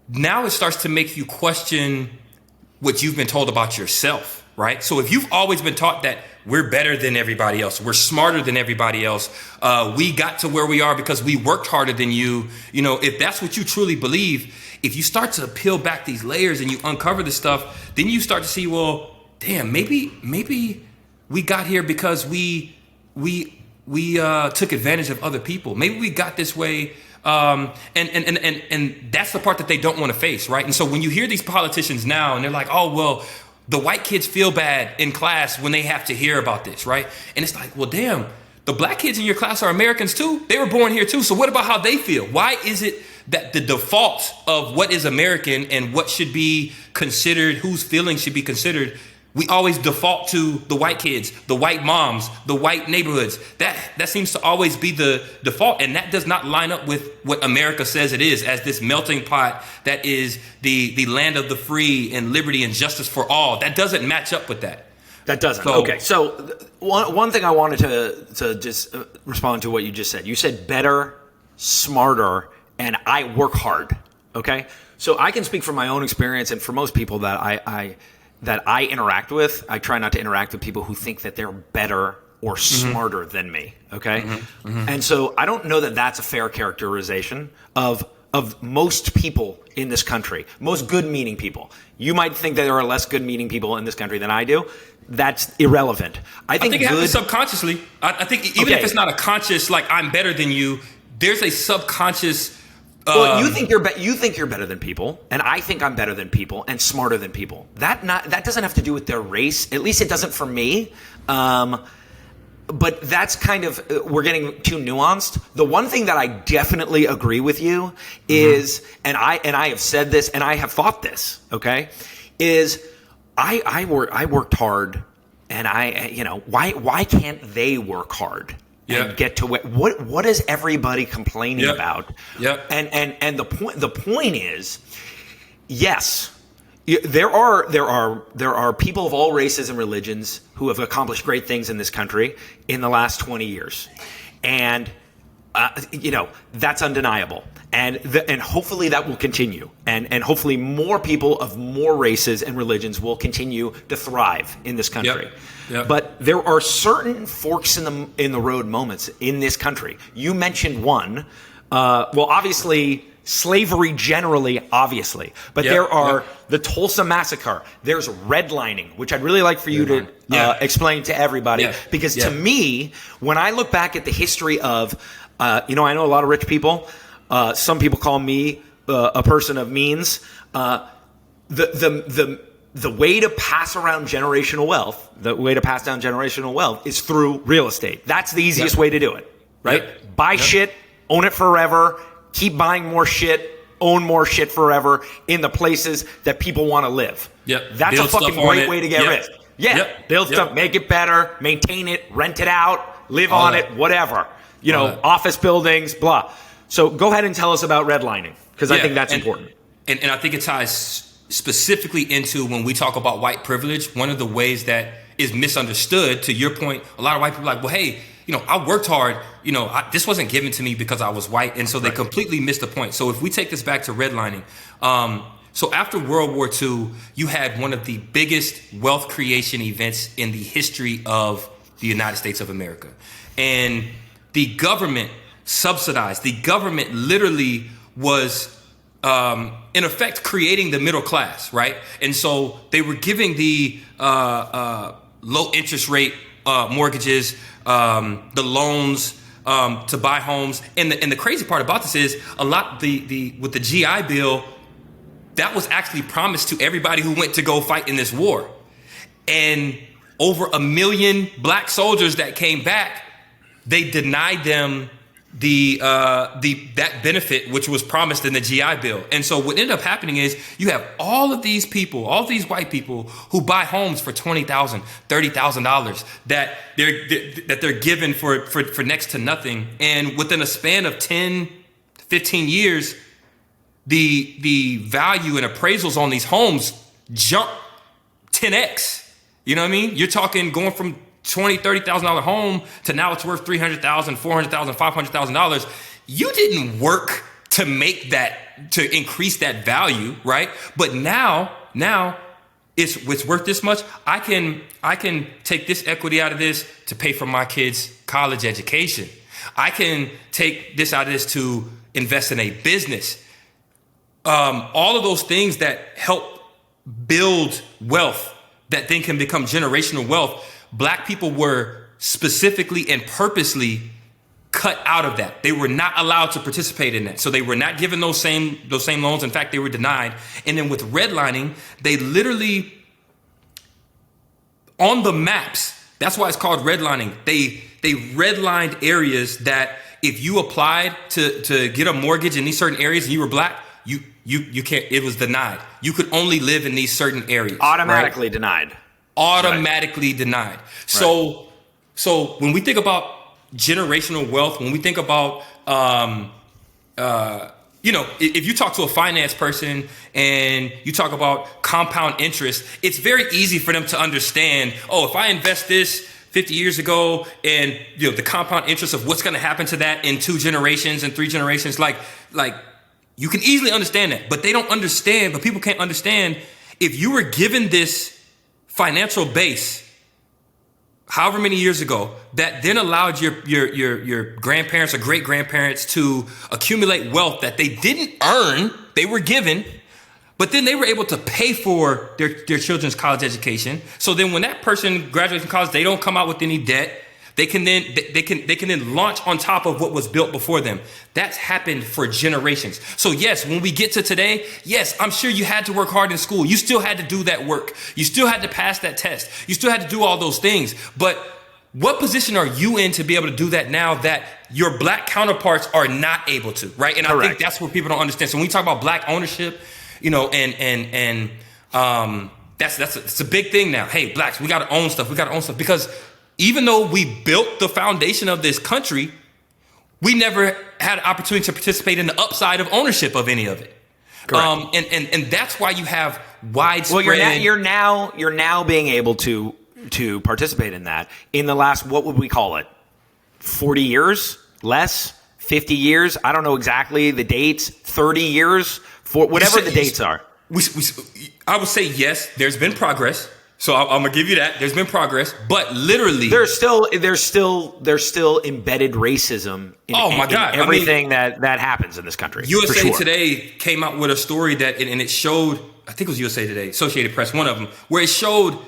now it starts to make you question what you've been told about yourself, right? So if you've always been taught that we're better than everybody else, we're smarter than everybody else, we got to where we are because we worked harder than you, you know, if that's what you truly believe, if you start to peel back these layers and you uncover this stuff, then you start to see, well, damn, maybe we got here because we took advantage of other people. Maybe we got this way. And that's the part that they don't want to face, right? And so when you hear these politicians now and they're like, oh, well, the white kids feel bad in class when they have to hear about this, right? And it's like, well, damn, the black kids in your class are Americans too. They were born here too. So what about how they feel? Why is it that the default of what is American and what should be considered, whose feelings should be considered, we always default to the white kids, the white moms, the white neighborhoods. That seems to always be the default. And that does not line up with what America says it is, as this melting pot that is the land of the free and liberty and justice for all. That doesn't match up with that. That doesn't. Okay. So one thing I wanted to just respond to what you just said. You said better, smarter, and I work hard. Okay. So I can speak from my own experience, and for most people that I interact with, I try not to interact with people who think that they're better or smarter than me, okay? And so I don't know that that's a fair characterization of most people in this country, most good-meaning people. You might think that there are less good-meaning people in this country than I do. That's irrelevant. I think it happens subconsciously. I think even if it's not a conscious, like, I'm better than you, there's a subconscious... Well, you think you're better than people, and I think I'm better than people and smarter than people. That doesn't have to do with their race. At least it doesn't for me. But that's kind of, we're getting too nuanced. The one thing that I definitely agree with you is, and I have said this and I have thought this, okay, is I worked hard, and why can't they work hard? And get to what is everybody complaining about? And the point is, yes, there are people of all races and religions who have accomplished great things in this country in the last 20 years, and that's undeniable. And hopefully that will continue, and hopefully more people of more races and religions will continue to thrive in this country. But there are certain forks in the road moments in this country. You mentioned one. Well, obviously, slavery generally, obviously, but there are the Tulsa Massacre. There's redlining, which I'd really like for you to explain to everybody, because to me, when I look back at the history of, I know a lot of rich people. Some people call me a person of means. The way to pass around generational wealth, the way to pass down generational wealth is through real estate. That's the easiest way to do it, right? Buy shit, own it forever, keep buying more shit, own more shit forever in the places that people want to live. That's Build a fucking great way to get rich. Build stuff, make it better, maintain it, rent it out, live All on that. it, whatever. Office buildings, blah. So go ahead and tell us about redlining, because I think that's important. And I think it ties specifically into when we talk about white privilege. One of the ways that is misunderstood, to your point, a lot of white people are like, well, hey, I worked hard. This wasn't given to me because I was white. And so they completely missed the point. So if we take this back to redlining, so after World War II, you had one of the biggest wealth creation events in the history of the United States of America. And the government subsidized. The government literally was, in effect, creating the middle class, right? And so they were giving the low interest rate mortgages, the loans to buy homes. And the crazy part about this is a lot with the GI Bill, that was actually promised to everybody who went to go fight in this war. And over 1 million black soldiers that came back, they denied them that benefit which was promised in the GI Bill. And so what ended up happening is you have all of these people, all of these white people who buy homes for $20,000, $30,000 that they're given for next to nothing. And within a span of 10, 15 years, the value and appraisals on these homes jump 10x. You know what I mean? You're talking going from $20,000, $30,000 home to now it's worth $300,000, $400,000, $500,000. You didn't work to make that, to increase that value, right? But now it's worth this much. I can take this equity out of this to pay for my kids' college education. I can take this out of this to invest in a business. All of those things that help build wealth that then can become generational wealth. Black people were specifically and purposely cut out of that. They were not allowed to participate in that. So they were not given those same loans. In fact, they were denied. And then with redlining, they literally, on the maps, that's why it's called redlining. They redlined areas that if you applied to get a mortgage in these certain areas and you were black, you can't, it was denied. You could only live in these certain areas. Automatically denied. Automatically denied. So when we think about generational wealth, when we think about, if you talk to a finance person and you talk about compound interest, it's very easy for them to understand, if I invest this 50 years ago and the compound interest of what's going to happen to that in 2 generations and 3 generations, like you can easily understand that, but people can't understand if you were given this financial base, however many years ago, that then allowed your grandparents or great grandparents to accumulate wealth that they didn't earn, they were given, but then they were able to pay for their children's college education. So then when that person graduates from college, they don't come out with any debt. They can then launch on top of what was built before them. That's happened for generations. So yes, when we get to today, yes, I'm sure you had to work hard in school. You still had to do that work. You still had to pass that test. You still had to do all those things. But what position are you in to be able to do that now that your black counterparts are not able to, right? And Correct. I think that's what people don't understand. So when we talk about black ownership, that's a big thing now. Hey, blacks, we got to own stuff. Because even though we built the foundation of this country, we never had an opportunity to participate in the upside of ownership of any of it. Correct. And that's why you have widespread. Well, you're now being able to participate in that in the last, what would we call it, 40 years, less, 50 years? I don't know exactly the dates. 30 years, for whatever the dates are. I would say yes. There's been progress. So I'm gonna give you that. There's been progress, but literally, there's still embedded racism in, in everything that happens in this country. USA Today came out with a story that, and it showed, I think it was USA Today, Associated Press, one of them, where it showed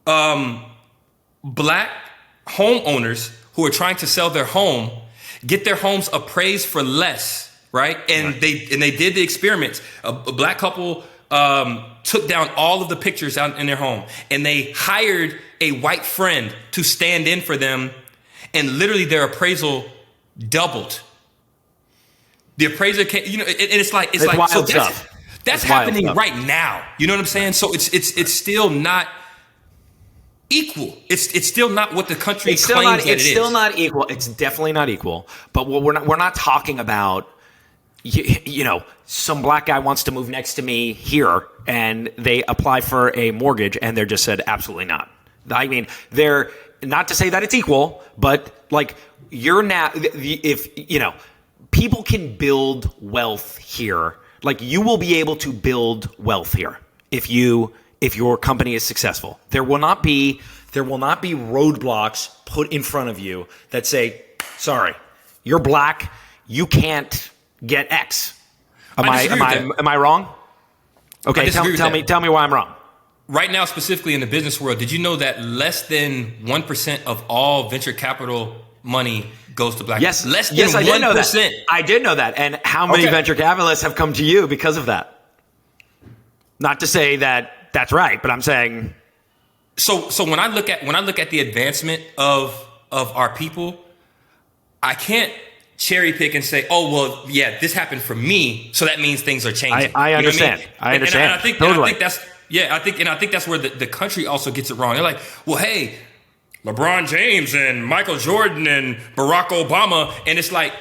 black homeowners who are trying to sell their home get their homes appraised for less, right? And they did the experiments. A black couple took down all of the pictures out in their home, and they hired a white friend to stand in for them, and literally their appraisal doubled. The appraiser came, and it's like wild so stuff. That's happening right now. You know what I'm saying? So it's still not equal. It's still not what the country claims that it is. It's still not equal. It's definitely not equal. But we're not talking about, some black guy wants to move next to me here, and they apply for a mortgage, and they're just said absolutely not. I mean, they're not to say that it's equal, but like people can build wealth here. Like, you will be able to build wealth here if your company is successful. There will not be roadblocks put in front of you that say, sorry, you're black, you can't get X. Am I wrong? Okay, tell me why I'm wrong. Right now, specifically in the business world, did you know that less than 1% of all venture capital money goes to black? Yes, less than 1%. I did know that. I did know that. And how many venture capitalists have come to you because of that? Not to say that that's right, but I'm saying. So when I look at the advancement of our people, I can't cherry pick and say, oh well, yeah, this happened for me, so that means things are changing. I understand. I understand. And I think that's I think that's where the country also gets it wrong. They're like, well, hey, LeBron James and Michael Jordan and Barack Obama, and it's like,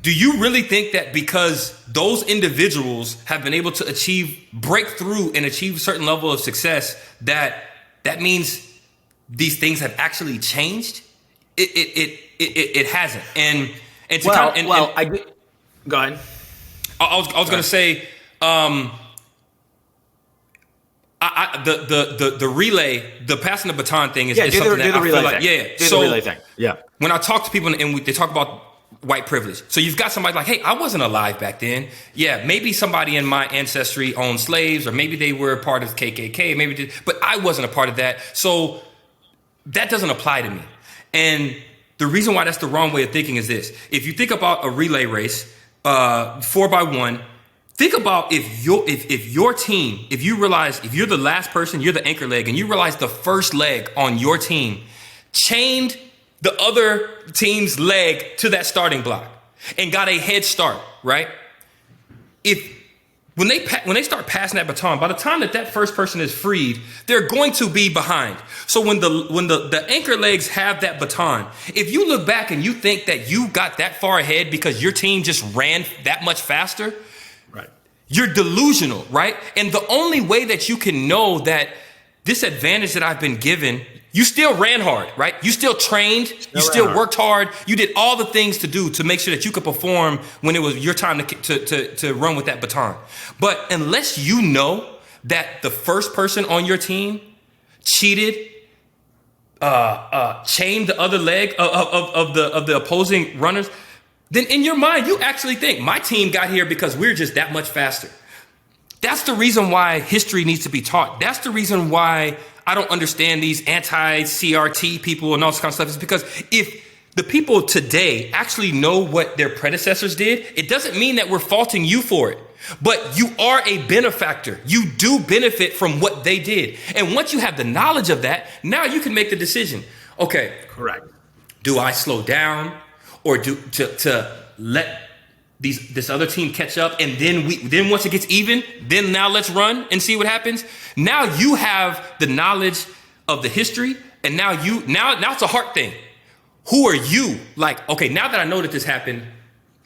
do you really think that because those individuals have been able to break through and achieve a certain level of success, that means these things have actually changed? It hasn't. Go ahead. I was going to say, the relay, the passing the baton thing is something that I feel like, the relay thing. Yeah. When I talk to people and they talk about white privilege, so you've got somebody like, hey, I wasn't alive back then. Yeah, maybe somebody in my ancestry owned slaves, or maybe they were a part of KKK, but I wasn't a part of that. So that doesn't apply to me. And the reason why that's the wrong way of thinking is this: if you think about a relay race, 4x1. Think about if your team, if you realize, if you're the last person, you're the anchor leg, and you realize the first leg on your team chained the other team's leg to that starting block and got a head start, right? When they start passing that baton, by the time that first person is freed, they're going to be behind. So when the anchor legs have that baton, if you look back and you think that you got that far ahead because your team just ran that much faster, you're delusional, right? And the only way that you can know that this advantage that I've been given, you still ran hard, right? You still trained, you still worked hard. You did all the things to do to make sure that you could perform when it was your time to run with that baton. But unless you know that the first person on your team cheated, chained the other leg of the opposing runners, then in your mind, you actually think my team got here because we're just that much faster. That's the reason why history needs to be taught. That's the reason why I don't understand these anti-CRT people and all this kind of stuff. Is because if the people today actually know what their predecessors did, it doesn't mean that we're faulting you for it. But you are a benefactor. You do benefit from what they did. And once you have the knowledge of that, now you can make the decision. Okay, correct. Do I slow down? Or to let this other team catch up, and then once it gets even, then now let's run and see what happens. Now you have the knowledge of the history, and now it's a heart thing. Who are you? Like, okay, now that I know that this happened,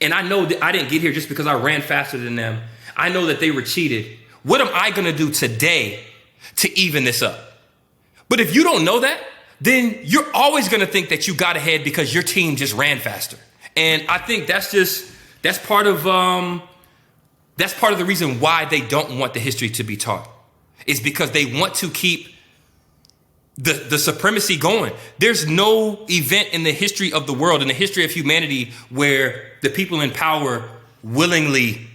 and I know that I didn't get here just because I ran faster than them. I know that they were cheated. What am I gonna do today to even this up? But if you don't know that, then you're always going to think that you got ahead because your team just ran faster. And I think that's part of the reason why they don't want the history to be taught, is because they want to keep the supremacy going. There's no event in the history of the world, in the history of humanity, where the people in power willingly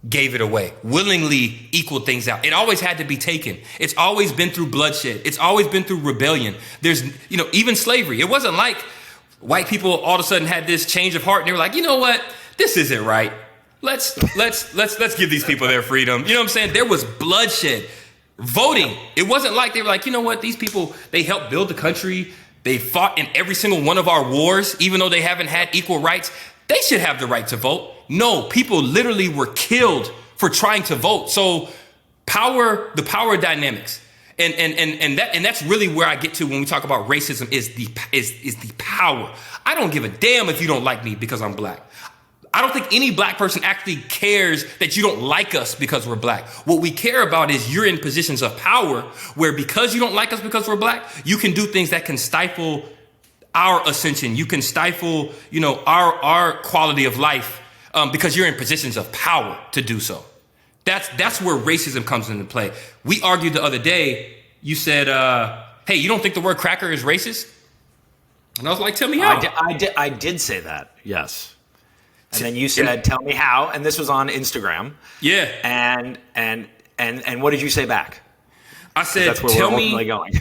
gave it away, willingly equaled things out. It always had to be taken. It's always been through bloodshed. It's always been through rebellion. There's, even slavery. It wasn't like white people all of a sudden had this change of heart and they were like, you know what? This isn't right. Let's give these people their freedom. You know what I'm saying? There was bloodshed. Voting. It wasn't like they were like, you know what? These people, they helped build the country. They fought in every single one of our wars, even though they haven't had equal rights. They should have the right to vote. No, people literally were killed for trying to vote. So the power dynamics. And that's really where I get to when we talk about racism is the power. I don't give a damn if you don't like me because I'm black. I don't think any black person actually cares that you don't like us because we're black. What we care about is you're in positions of power where because you don't like us because we're black, you can do things that can stifle our ascension. You can stifle, our quality of life because you're in positions of power to do so. That's where racism comes into play. We argued the other day. You said, hey, you don't think the word cracker is racist? And I was like, tell me how. I did say that, yes. And then you said, tell me how. And this was on Instagram. Yeah. And what did you say back? I said, that's where tell we're me. ultimately going.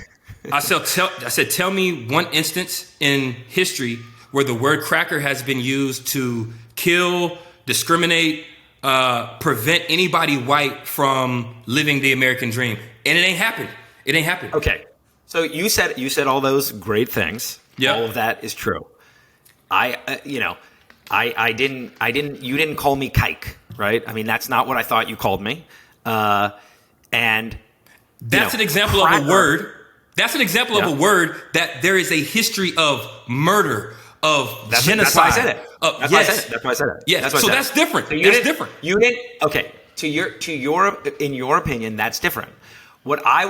I said, tell me one instance in history where the word cracker has been used to kill, discriminate, prevent anybody white from living the American dream. And it ain't happened. It ain't happened. Okay. So you said all those great things. Yeah. All of that is true. You didn't call me kike, right? I mean, that's not what I thought you called me. And that's an example of a word. That's an example of a word that there is a history of murder, of genocide. That's why I said it. That's why I said it. Yes. So that's different. So that's different. You didn't. Okay. In your opinion, that's different. What I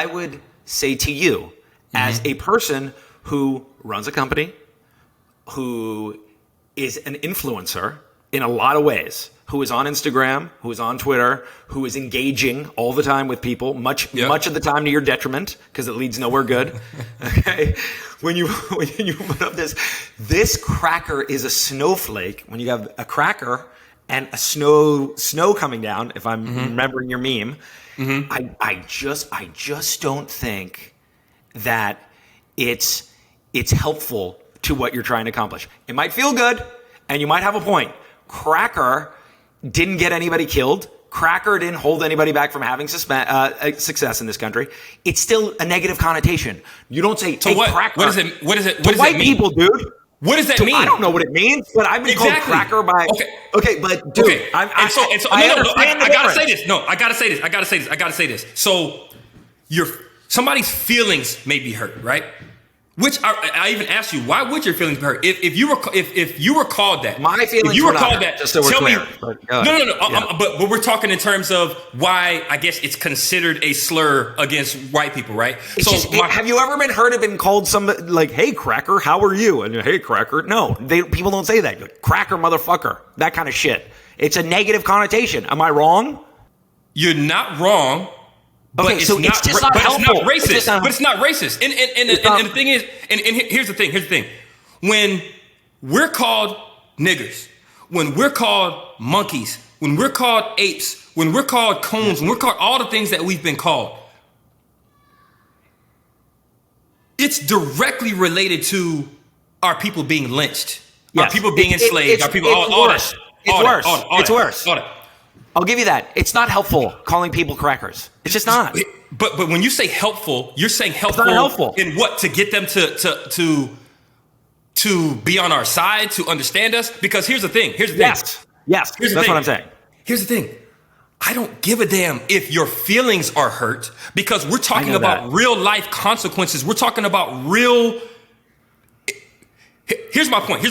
would say to you as a person who runs a company, who is an influencer in a lot of ways, who is on Instagram, who is on Twitter, who is engaging all the time with people, much of the time to your detriment, because it leads nowhere good. Okay, when you put up this cracker is a snowflake. When you have a cracker and a snow coming down, if I'm remembering your meme, I just don't think that it's helpful to what you're trying to accomplish. It might feel good, and you might have a point. Cracker didn't get anybody killed. Cracker didn't hold anybody back from having success in this country. It's still a negative connotation. You don't say, so hey, what, cracker. What is it? What is it? To white people, dude. What does that mean? I don't know what it means, but I've been called cracker by. Okay, but dude, I gotta say this. No, I gotta say this. So, somebody's feelings may be hurt, right? Which I even asked you, why would your feelings be hurt? If you were called that, my feelings if you were were called not that, just so we're tell clear. Me. No. But we're talking in terms of why I guess it's considered a slur against white people, right? Have you ever been called somebody like, "Hey, cracker, how are you?" And hey, cracker, no, people don't say that. Like, cracker, motherfucker, that kind of shit. It's a negative connotation. Am I wrong? You're not wrong. Okay, so it's just not helpful. But it's not racist. And the thing is, and here's the thing. When we're called niggers, when we're called monkeys, when we're called apes, when we're called coons, when we're called all the things that we've been called, it's directly related to our people being lynched, our people being enslaved, our people, all that. It's worse. I'll give you that. It's not helpful calling people crackers. It's just not. But when you say helpful, you're saying helpful, in what? To get them to be on our side, to understand us? Because here's the thing. Yes. That's what I'm saying. Here's the thing. I don't give a damn if your feelings are hurt, because we're talking about real life consequences. We're talking about real. Here's my point.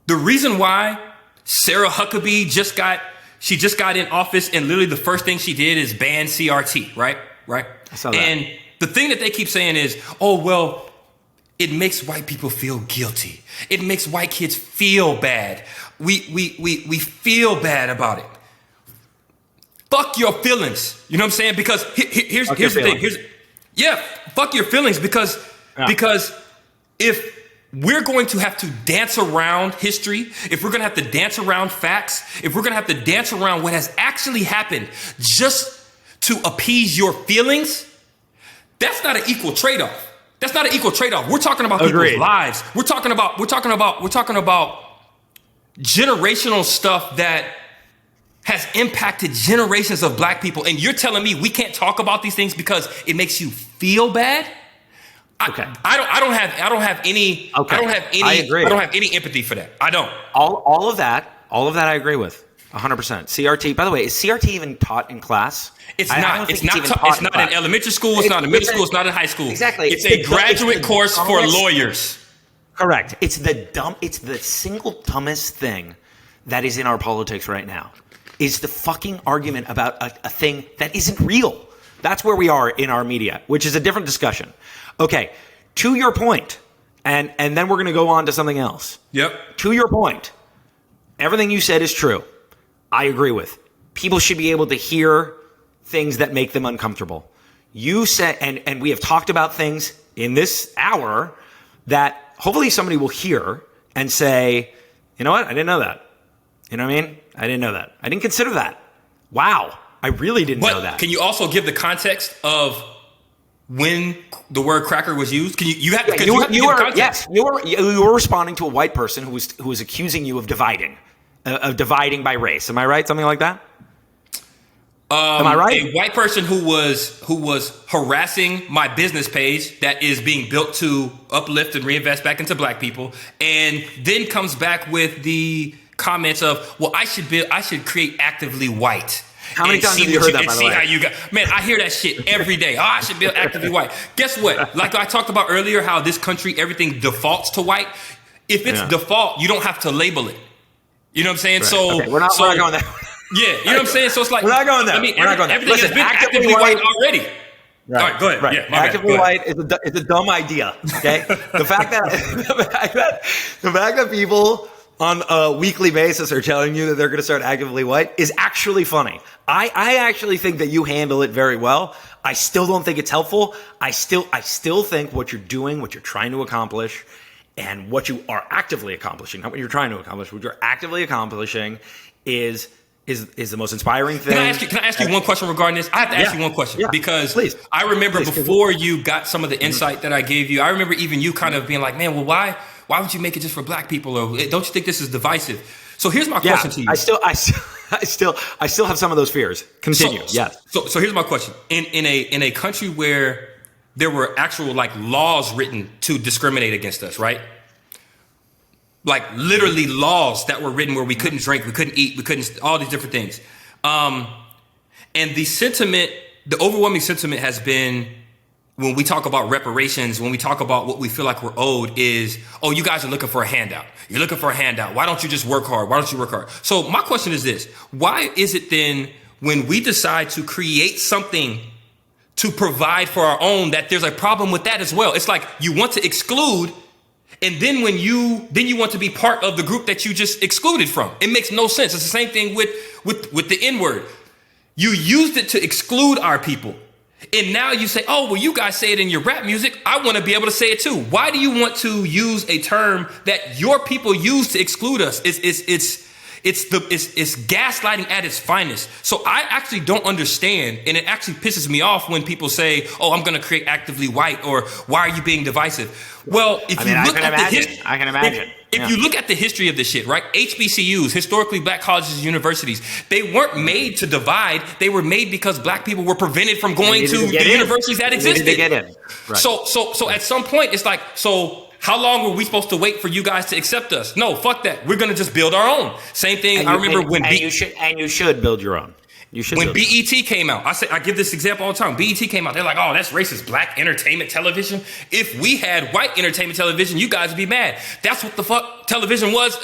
The reason why Sarah Huckabee just got in office, and literally the first thing she did is ban CRT, right? I saw that. And the thing that they keep saying is, oh, well, it makes white people feel guilty. It makes white kids feel bad. We feel bad about it. Fuck your feelings. You know what I'm saying? Because here's the thing. Yeah, fuck your feelings because if we're going to have to dance around history, if we're going to have to dance around facts, if we're going to have to dance around what has actually happened just to appease your feelings, that's not an equal trade-off. That's not an equal trade-off. We're talking about people's lives. We're talking about generational stuff that has impacted generations of black people. And you're telling me we can't talk about these things because it makes you feel bad? Okay. I don't have any I agree. I don't have any empathy for that. I don't. All of that I agree with 100%. CRT, by the way, is CRT even taught in class? It's not in elementary school, it's not in middle school, it's not in high school. Exactly. It's a graduate course for lawyers. Correct. It's the single dumbest thing that is in our politics right now. Is the fucking argument about a thing that isn't real. That's where we are in our media, which is a different discussion. Okay, to your point, and then we're going to go on to something else. Yep. To your point, everything you said is true. I agree with. People should be able to hear things that make them uncomfortable. You said, and we have talked about things in this hour that hopefully somebody will hear and say, you know what, I didn't know that. You know what I mean? I didn't know that. I didn't consider that. Wow. I really didn't know that. Can you also give the context of when the word cracker was used? Can you have to give context? Yes, you were responding to a white person who was accusing you of dividing by race. Am I right? Something like that? Am I right? A white person who was harassing my business page that is being built to uplift and reinvest back into black people, and then comes back with the comments of, well, I should create actively white. How many times have you heard that, by the way? How you got, man, I hear that shit every day. Oh, I should build actively white. Guess what? Like I talked about earlier, how this country, everything defaults to white. If it's default, you don't have to label it. You know what I'm saying? Right. So, okay, we're not going there. Yeah, you know what I'm saying? So it's like, we're not going there. I mean, we're not going there. Everything has been actively white already. Right. All right, go ahead. Right. Yeah, actively white is a dumb idea. Okay, the fact that people on a weekly basis are telling you that they're going to start actively white is actually funny. I actually think that you handle it very well. I still don't think it's helpful. I still think what you're doing, what you're trying to accomplish, and what you are actively accomplishing, not what you're trying to accomplish, what you're actively accomplishing is the most inspiring thing. Can I ask you one question regarding this? I have to ask you one question because I remember before you got some of the insight that I gave you, I remember even you kind of being like, man, well, why would you make it just for black people? Or don't you think this is divisive? So here's my question to you. I still have some of those fears. Continue. So here's my question. In a country where there were actual like laws written to discriminate against us, right? Like literally laws that were written where we couldn't drink, we couldn't eat, we couldn't, all these different things. And the overwhelming sentiment has been, when we talk about reparations, when we talk about what we feel like we're owed is, oh, you guys are looking for a handout. You're looking for a handout. Why don't you just work hard? Why don't you work hard? So my question is this: why is it then when we decide to create something to provide for our own that there's a problem with that as well? It's like you want to exclude, and then you want to be part of the group that you just excluded from. It makes no sense. It's the same thing with the N-word. You used it to exclude our people. And now you say, oh, well, you guys say it in your rap music. I want to be able to say it too. Why do you want to use a term that your people use to exclude us? It's gaslighting at its finest. So I actually don't understand, and it actually pisses me off when people say, oh, I'm going to create actively white, or why are you being divisive? Well, if you look at the history, I can imagine. If you look at the history of this shit, right? HBCUs, historically black colleges and universities, they weren't made to divide. They were made because black people were prevented from going to the universities that existed. To get in. Right. So at some point, it's like, so how long were we supposed to wait for you guys to accept us? No, fuck that. We're going to just build our own. Same thing. You should build your own. When BET came out, I give this example all the time. BET came out, they're like, oh, that's racist, black entertainment television. If we had white entertainment television, you guys would be mad. That's what the fuck television was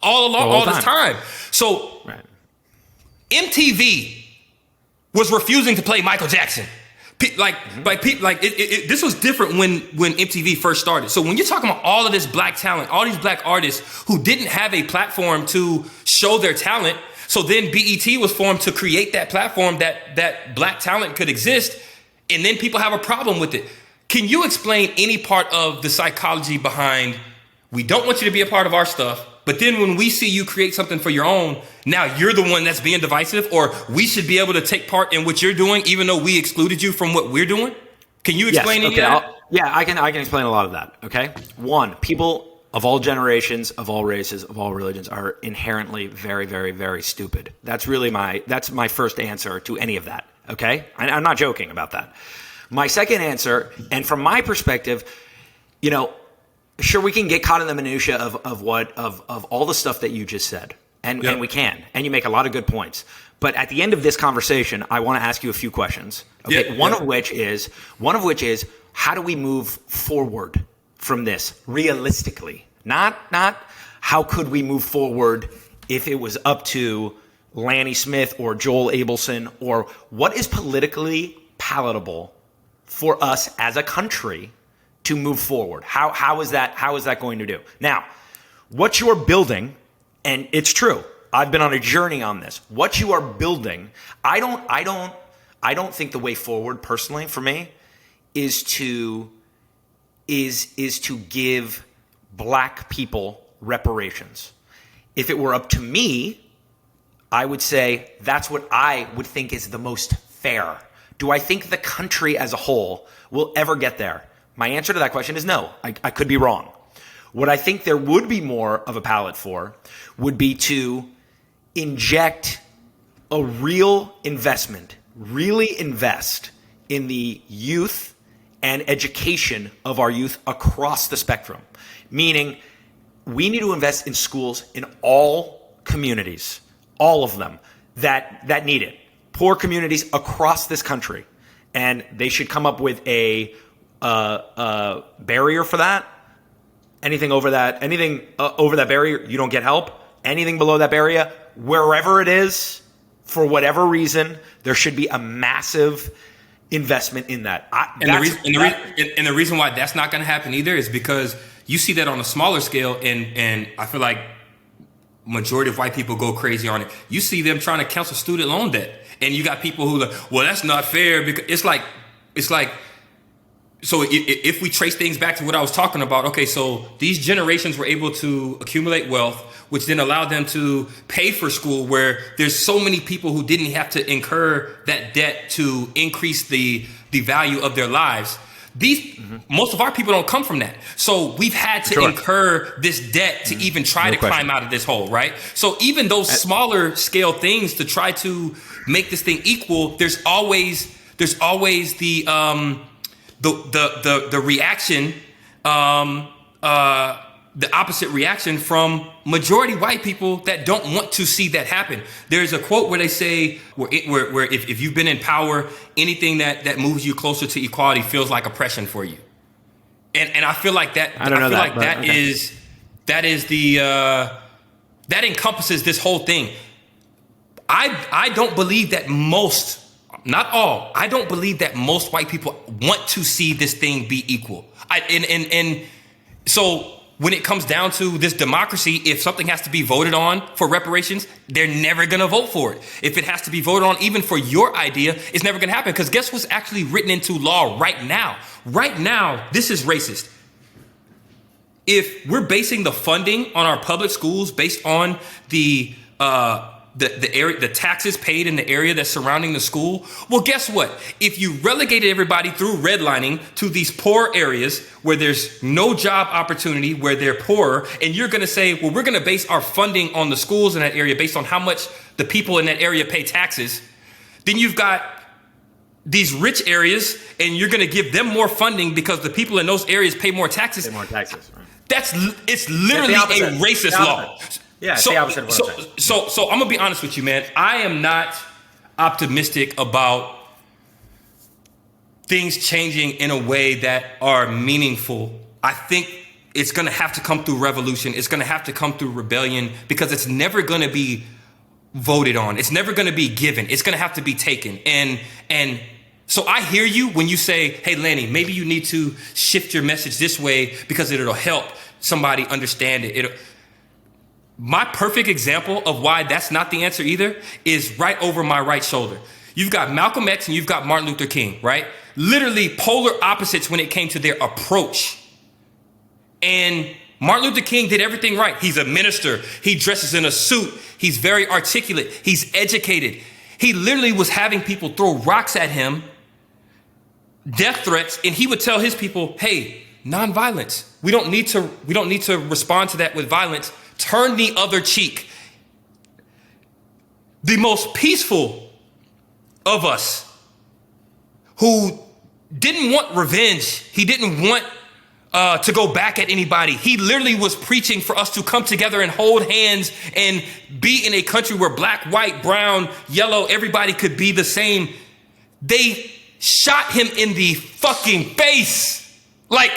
all along, all this time. So MTV was refusing to play Michael Jackson. This was different when MTV first started. So when you're talking about all of this black talent, all these black artists who didn't have a platform to show their talent, so then BET was formed to create that platform that black talent could exist. and then people have a problem with it. Can you explain any part of the psychology behind, we don't want you to be a part of our stuff, but then when we see you create something for your own, now you're the one that's being divisive, or we should be able to take part in what you're doing, even though we excluded you from what we're doing? Can you explain any of that? I can explain a lot of that. Okay. One, people of all generations, of all races, of all religions are inherently very, very, very stupid. That's my first answer to any of that. Okay. I'm not joking about that. My second answer, and from my perspective, sure, we can get caught in the minutia of all the stuff that you just said. And we can. And you make a lot of good points. But at the end of this conversation, I want to ask you a few questions. Okay. One of which is, how do we move forward from this realistically? Not how could we move forward if it was up to Lanny Smith or Joel Abelson, or what is politically palatable for us as a country to move forward? How is that going to do? Now, what you're building, and it's true, I've been on a journey on this. What you are building, I don't think the way forward personally for me is to give black people reparations. If it were up to me, I would say that's what I would think is the most fair. Do I think the country as a whole will ever get there? My answer to that question is no. I could be wrong. What I think there would be more of a palette for would be to inject a real investment, really invest in the youth and education of our youth across the spectrum. Meaning, we need to invest in schools in all communities, all of them that need it. Poor communities across this country. And they should come up with a barrier for that. Anything over that barrier, you don't get help. Anything below that barrier, wherever it is, for whatever reason, there should be a massive investment in that. The reason why that's not going to happen either is because you see that on a smaller scale, and I feel like majority of white people go crazy on it. You see them trying to cancel student loan debt, and you got people who are like, well, that's not fair, because it's like. So if we trace things back to what I was talking about, okay, so these generations were able to accumulate wealth, which then allowed them to pay for school, where there's so many people who didn't have to incur that debt to increase the value of their lives. Most of our people don't come from that. So we've had to incur this debt to even try to climb out of this hole, right? So even those smaller scale things to try to make this thing equal, there's always the reaction, the opposite reaction from majority white people that don't want to see that happen. There's a quote where they say, where if you've been in power, anything that moves you closer to equality feels like oppression for you. And I feel like that. That encompasses this whole thing. I don't believe that most. Not all. I don't believe that most white people want to see this thing be equal. And so when it comes down to this democracy, if something has to be voted on for reparations, they're never going to vote for it. If it has to be voted on even for your idea, it's never going to happen. Because guess what's actually written into law right now? Right now, this is racist. If we're basing the funding on our public schools based on the area, the taxes paid in the area that's surrounding the school, well, guess what? If you relegated everybody through redlining to these poor areas where there's no job opportunity, where they're poorer, and you're going to say, well, we're going to base our funding on the schools in that area based on how much the people in that area pay taxes, then you've got these rich areas, and you're going to give them more funding because the people in those areas pay more taxes. Pay more taxes, right? It's literally a racist law. Yeah, it's the opposite of what I'm saying. So I'm going to be honest with you, man. I am not optimistic about things changing in a way that are meaningful. I think it's going to have to come through revolution. It's going to have to come through rebellion, because it's never going to be voted on. It's never going to be given. It's going to have to be taken. And so I hear you when you say, hey, Lanny, maybe you need to shift your message this way because it'll help somebody understand it. My perfect example of why that's not the answer either is right over my right shoulder. You've got Malcolm X and you've got Martin Luther King, right? Literally polar opposites when it came to their approach. And Martin Luther King did everything right. He's a minister. He dresses in a suit. He's very articulate. He's educated. He literally was having people throw rocks at him, death threats, and he would tell his people, hey, nonviolence. We don't need to respond to that with violence. Turn the other cheek. The most peaceful of us who didn't want revenge. He didn't want to go back at anybody. He literally was preaching for us to come together and hold hands and be in a country where black, white, brown, yellow, everybody could be the same. They shot him in the fucking face. Like,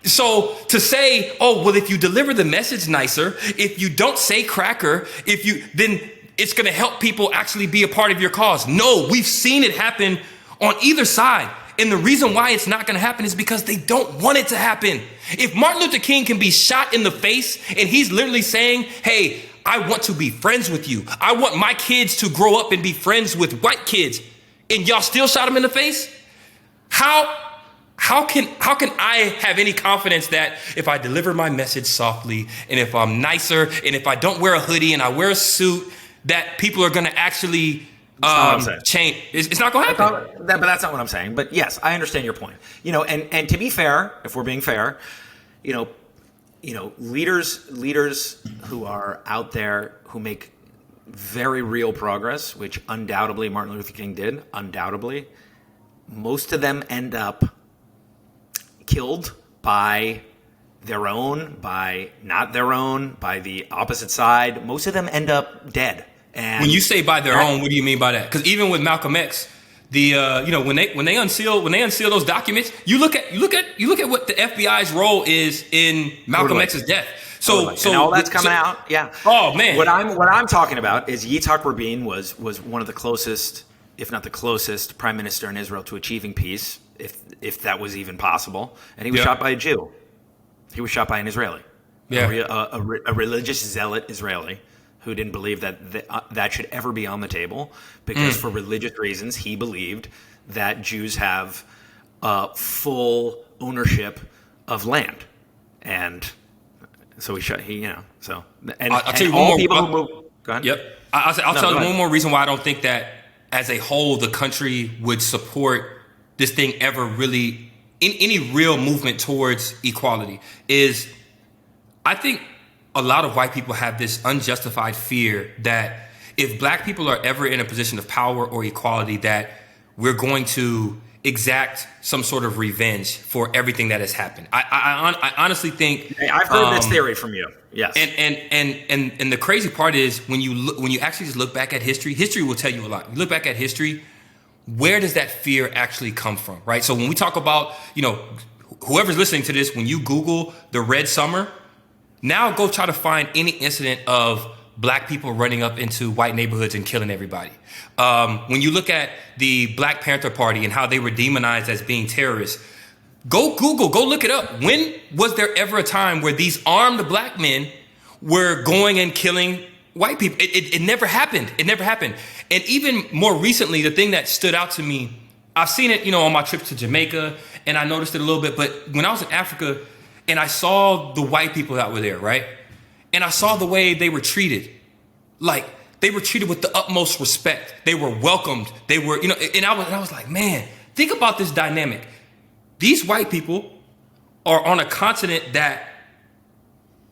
so to say, oh, well, if you deliver the message nicer, if you don't say cracker, then it's going to help people actually be a part of your cause. No, we've seen it happen on either side. And the reason why it's not going to happen is because they don't want it to happen. If Martin Luther King can be shot in the face and he's literally saying, hey, I want to be friends with you. I want my kids to grow up and be friends with white kids. And y'all still shot him in the face? How can I have any confidence that if I deliver my message softly and if I'm nicer and if I don't wear a hoodie and I wear a suit, that people are going to actually change? It's not going to happen. But that's not what I'm saying. But yes, I understand your point. And to be fair, if we're being fair, leaders who are out there who make very real progress, which undoubtedly Martin Luther King did, undoubtedly, most of them end up killed by their own, by not their own, by the opposite side. Most of them end up dead. And when you say by their own, what do you mean by that? Because even with Malcolm X, when they unseal those documents, you look at what the FBI's role is in Malcolm X's death. So and all that's coming out. Yeah. Oh man. What I'm talking about is Yitzhak Rabin was one of the closest, if not the closest, prime minister in Israel to achieving peace, if that was even possible. And he was shot by a Jew. He was shot by an Israeli. Yeah. A religious zealot Israeli who didn't believe that should ever be on the table because for religious reasons he believed that Jews have full ownership of land, and so I'll tell you one more people who move. Go ahead. Yep. I'll tell you one more reason why I don't think that as a whole the country would support this thing ever really in any real movement towards equality is I think a lot of white people have this unjustified fear that if black people are ever in a position of power or equality, that we're going to exact some sort of revenge for everything that has happened. I honestly think I've heard this theory from you. Yes. And the crazy part is when you actually just look back at history, history will tell you a lot. You look back at history, where does that fear actually come from, right? So when we talk about, whoever's listening to this, when you Google the Red Summer, now go try to find any incident of black people running up into white neighborhoods and killing everybody. When you look at the Black Panther Party and how they were demonized as being terrorists, go Google, go look it up. When was there ever a time where these armed black men were going and killing white people? It never happened. It never happened. And even more recently, the thing that stood out to me, I've seen it, on my trips to Jamaica, and I noticed it a little bit. But when I was in Africa and I saw the white people that were there, right? And I saw the way they were treated. Like, they were treated with the utmost respect. They were welcomed. They were, and I was like, man, think about this dynamic. These white people are on a continent that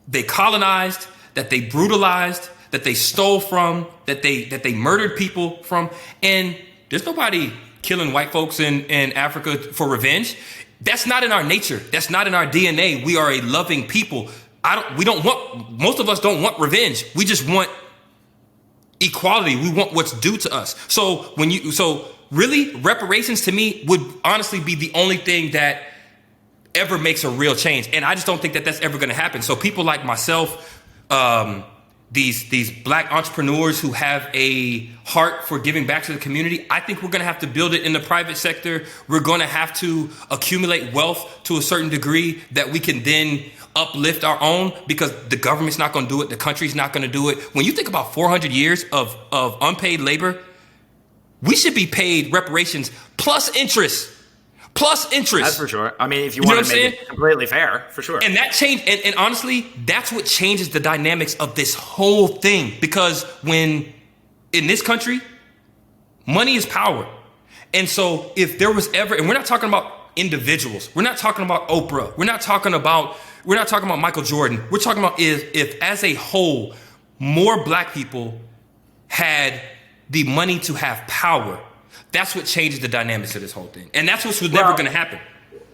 they colonized, that they brutalized, that they stole from, that they murdered people from. And there's nobody killing white folks in Africa for revenge. That's not in our nature. That's not in our DNA. We are a loving people. Most of us don't want revenge. We just want equality. We want what's due to us. So really reparations to me would honestly be the only thing that ever makes a real change. And I just don't think that that's ever going to happen. So people like myself, these black entrepreneurs who have a heart for giving back to the community, I think we're going to have to build it in the private sector. We're going to have to accumulate wealth to a certain degree that we can then uplift our own, because the government's not going to do it. The country's not going to do it. When you think about 400 years of unpaid labor, we should be paid reparations plus interest. Plus interest. That's for sure. I mean, if you want to make it completely fair, for sure. And that change, and honestly, that's what changes the dynamics of this whole thing. Because when in this country, money is power. And so if there was ever, and we're not talking about individuals, we're not talking about Oprah, we're not talking about Michael Jordan. We're talking about if as a whole, more black people had the money to have power. That's what changes the dynamics of this whole thing. And that's what's never going to happen.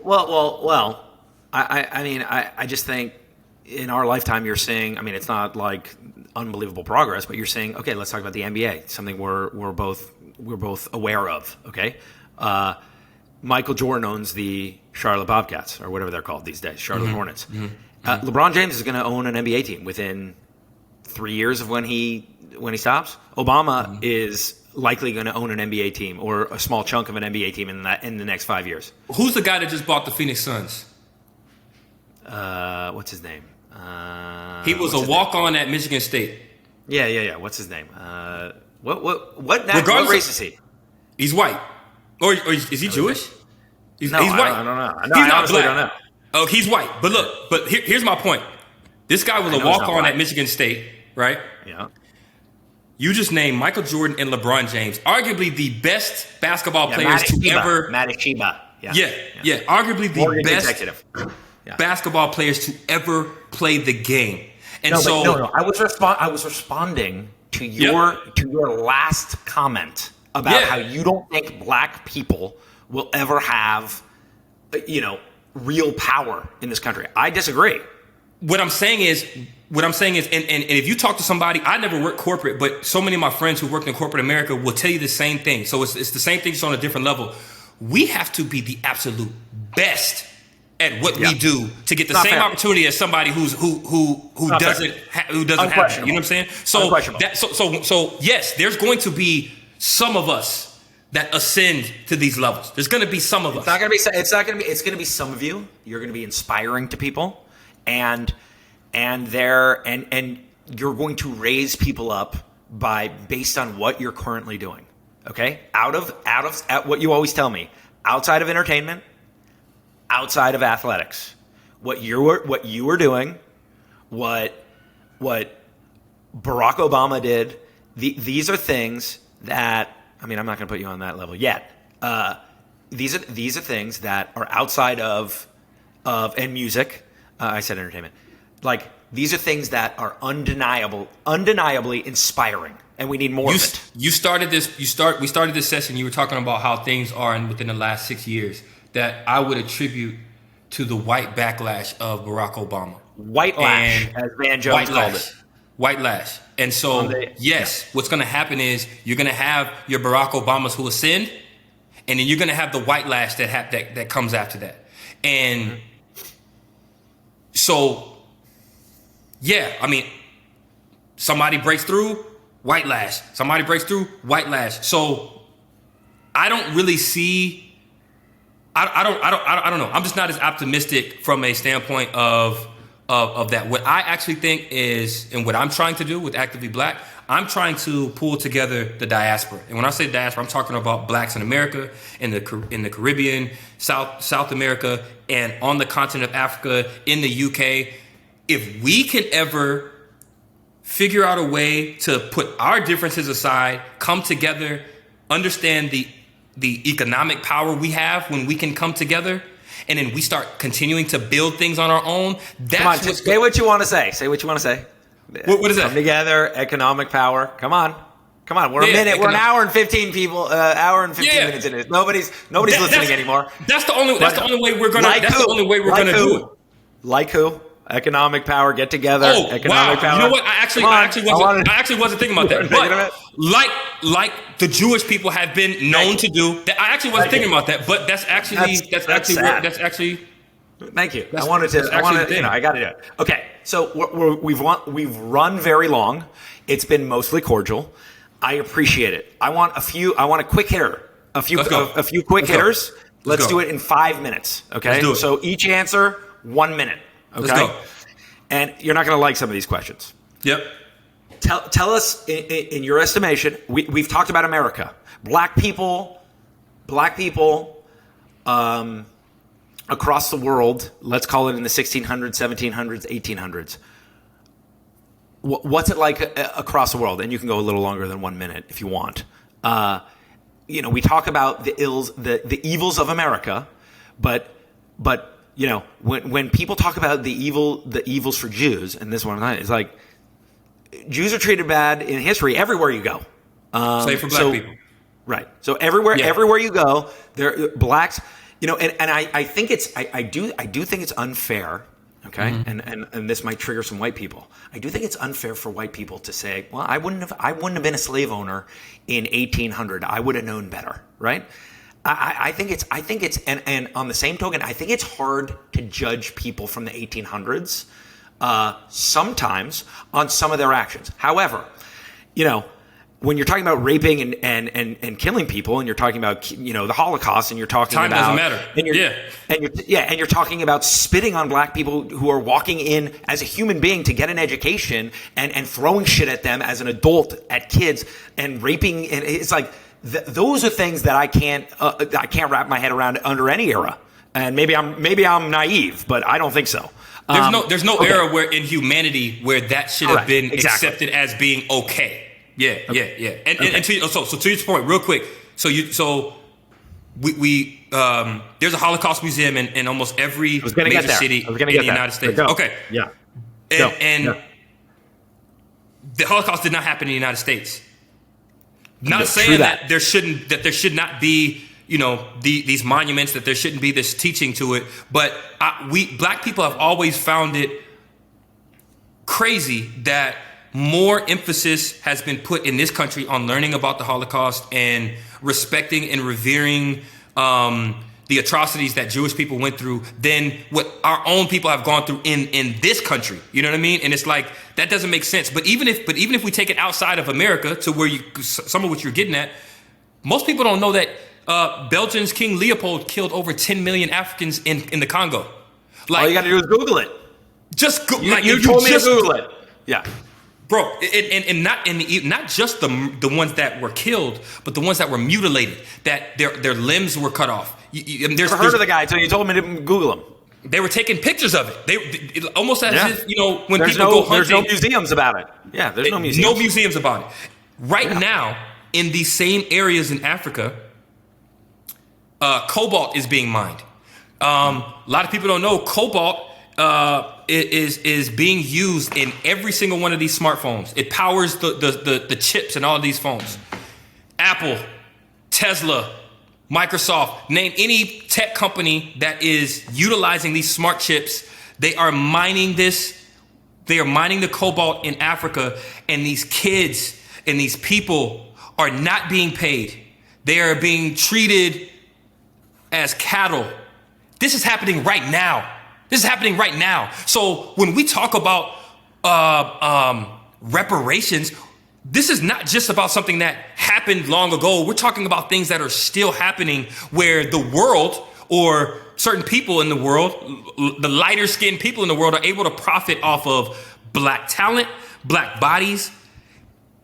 Well, I just think in our lifetime you're seeing, I mean, it's not like unbelievable progress, but you're saying, okay, let's talk about the NBA, something we're both aware of, okay? Michael Jordan owns the Charlotte Bobcats, or whatever they're called these days, Charlotte Hornets. LeBron James is going to own an NBA team within 3 years of when he stops. Obama is likely going to own an NBA team or a small chunk of an NBA team in the next 5 years. Who's the guy that just bought the Phoenix Suns? What's his name? He was a walk-on at Michigan State. Yeah. What's his name? What race is he? He's white. Or is he Jewish? He's white. I don't know. He's not honestly black. don't know. Oh, he's white. But here's my point. This guy was a walk-on at Michigan State, right? Yeah. You just named Michael Jordan and LeBron James, arguably the best basketball players to ever. Matty-Sheba. Yeah. Arguably the Morgan best executive. basketball players to ever play the game. And no. I was responding to your last comment about how you don't think black people will ever have, real power in this country. I disagree. What I'm saying is, and if you talk to somebody, I never worked corporate, but so many of my friends who worked in corporate America will tell you the same thing. So it's the same thing, just on a different level. We have to be the absolute best at what we do to get the same opportunity as somebody who doesn't have it. You know what I'm saying? So yes, there's going to be some of us that ascend to these levels. There's going to be some of us. It's going to be some of you. You're going to be inspiring to people. And you're going to raise people up based on what you're currently doing. Okay? Out of what you always tell me, outside of entertainment, outside of athletics, what you were doing, what Barack Obama did, these are things that, I mean, I'm not going to put you on that level yet. These are things that are outside of and music. I said entertainment. Like, these are things that are undeniably inspiring, and we need more of it. We started this session. You were talking about how things are within the last 6 years that I would attribute to the white backlash of Barack Obama. White lash, as Van Jones called it. White lash. And so, what's going to happen is you're going to have your Barack Obamas who ascend, and then you're going to have the white lash that comes after that. And so, I mean, somebody breaks through, white lash. Somebody breaks through, white lash. So I don't really see. I don't know. I'm just not as optimistic from a standpoint of that. What I actually think is, and what I'm trying to do with Actively Black, I'm trying to pull together the diaspora. And when I say diaspora, I'm talking about blacks in America, in the Caribbean, South America, and on the continent of Africa, in the UK. If we can ever figure out a way to put our differences aside, come together, understand the economic power we have when we can come together, and then we start continuing to build things on our own. Say what you want to say. Say what you want to say. What is that? Come together, economic power. Come on. We're a minute. We're an hour and 15 people. Hour and 15 minutes in it. Nobody's listening anymore. That's the only way we're gonna. That's the only way we're gonna do it. Like who? Economic power. Get together. Economic power. You know what? I actually wasn't thinking about that. But like the Jewish people have been known to do. I actually wasn't thinking about that. But that's actually. Thank you. I got to do it. Okay, so we've run very long. It's been mostly cordial. I appreciate it. I want a quick hitter. A few quick hitters. Let's do it in 5 minutes. Okay. So each answer 1 minute. Okay. Let's go. And you're not going to like some of these questions. Yep. Tell us, in your estimation, we've talked about America. Black people across the world, let's call it in the 1600s, 1700s, 1800s. What's it like across the world? And you can go a little longer than 1 minute if you want. We talk about the evils of America, but when people talk about the evils for Jews, and this one is like, Jews are treated bad in history everywhere you go. Save for black people. Right. So everywhere you go, there blacks. I think I do think it's unfair. Okay, and this might trigger some white people. I do think it's unfair for white people to say, well, I wouldn't have been a slave owner in 1800. I would have known better, right? I think it's and on the same token, I think it's hard to judge people from the 1800s sometimes on some of their actions. However, when you're talking about raping and killing people, and you're talking about the Holocaust, and you're talking time about doesn't matter, and you're talking about spitting on black people who are walking in as a human being to get an education, and throwing shit at them as an adult at kids, and raping, and it's like those are things that I can't wrap my head around under any era. And maybe I'm naive, but I don't think so. There's no era where in humanity where that should have been accepted as being okay. Yeah. And to your point, real quick. We there's a Holocaust museum in almost every major city in the United States. Okay. Yeah. And the Holocaust did not happen in the United States. Not saying that there should not be these monuments, that there shouldn't be this teaching to it, but we black people have always found it crazy that more emphasis has been put in this country on learning about the Holocaust and respecting and revering the atrocities that Jewish people went through than what our own people have gone through in this country. You know what I mean? And it's like, that doesn't make sense. But even if we take it outside of America to where some of what you're getting at, most people don't know that Belgium's King Leopold killed over 10 million Africans in the Congo. All you got to do is Google it. Just you told me to Google it. Yeah. Bro, and not just the ones that were killed, but the ones that were mutilated, that their limbs were cut off. Never heard of the guy until you told me to Google him. They were taking pictures of it. They almost as if when people go hunting. There's no museums about it. Yeah, there's no museums. No museums about it. Right now, in these same areas in Africa, cobalt is being mined. A lot of people don't know cobalt is being used in every single one of these smartphones. It powers the chips in all of these phones. Apple, Tesla, Microsoft, name any tech company that is utilizing these smart chips. They are mining this. They are mining the cobalt in Africa, and these kids and these people are not being paid. They are being treated as cattle. This is happening right now. So when we talk about reparations, this is not just about something that happened long ago. We're talking about things that are still happening, where the world, or certain people in the world, the lighter skinned people in the world, are able to profit off of black talent, black bodies,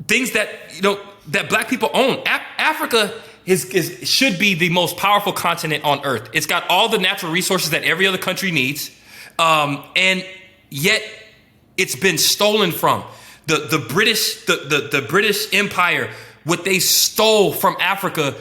things that that black people own. Africa should be the most powerful continent on earth. It's got all the natural resources that every other country needs, and yet it's been stolen from. The British Empire, what they stole from Africa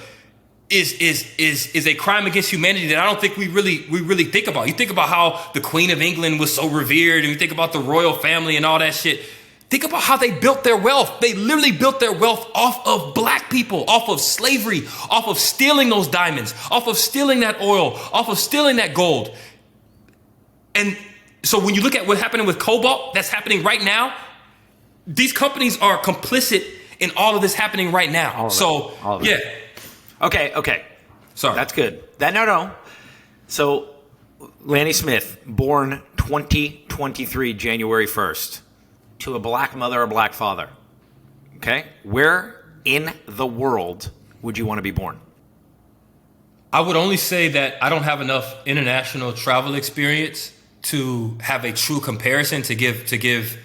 is a crime against humanity that I don't think we really think about. You think about how the Queen of England was so revered, and you think about the royal family and all that shit. Think about how they built their wealth. They literally built their wealth off of black people, off of slavery, off of stealing those diamonds, off of stealing that oil, off of stealing that gold. And so when you look at what's happening with cobalt, that's happening right now, these companies are complicit in all of this happening right now. All of it. Okay. Sorry. That's good. No. So Lanny Smith, born 2023, January 1st, to a black mother, a black father. Okay? Where in the world would you want to be born? I would only say that I don't have enough international travel experience to have a true comparison to give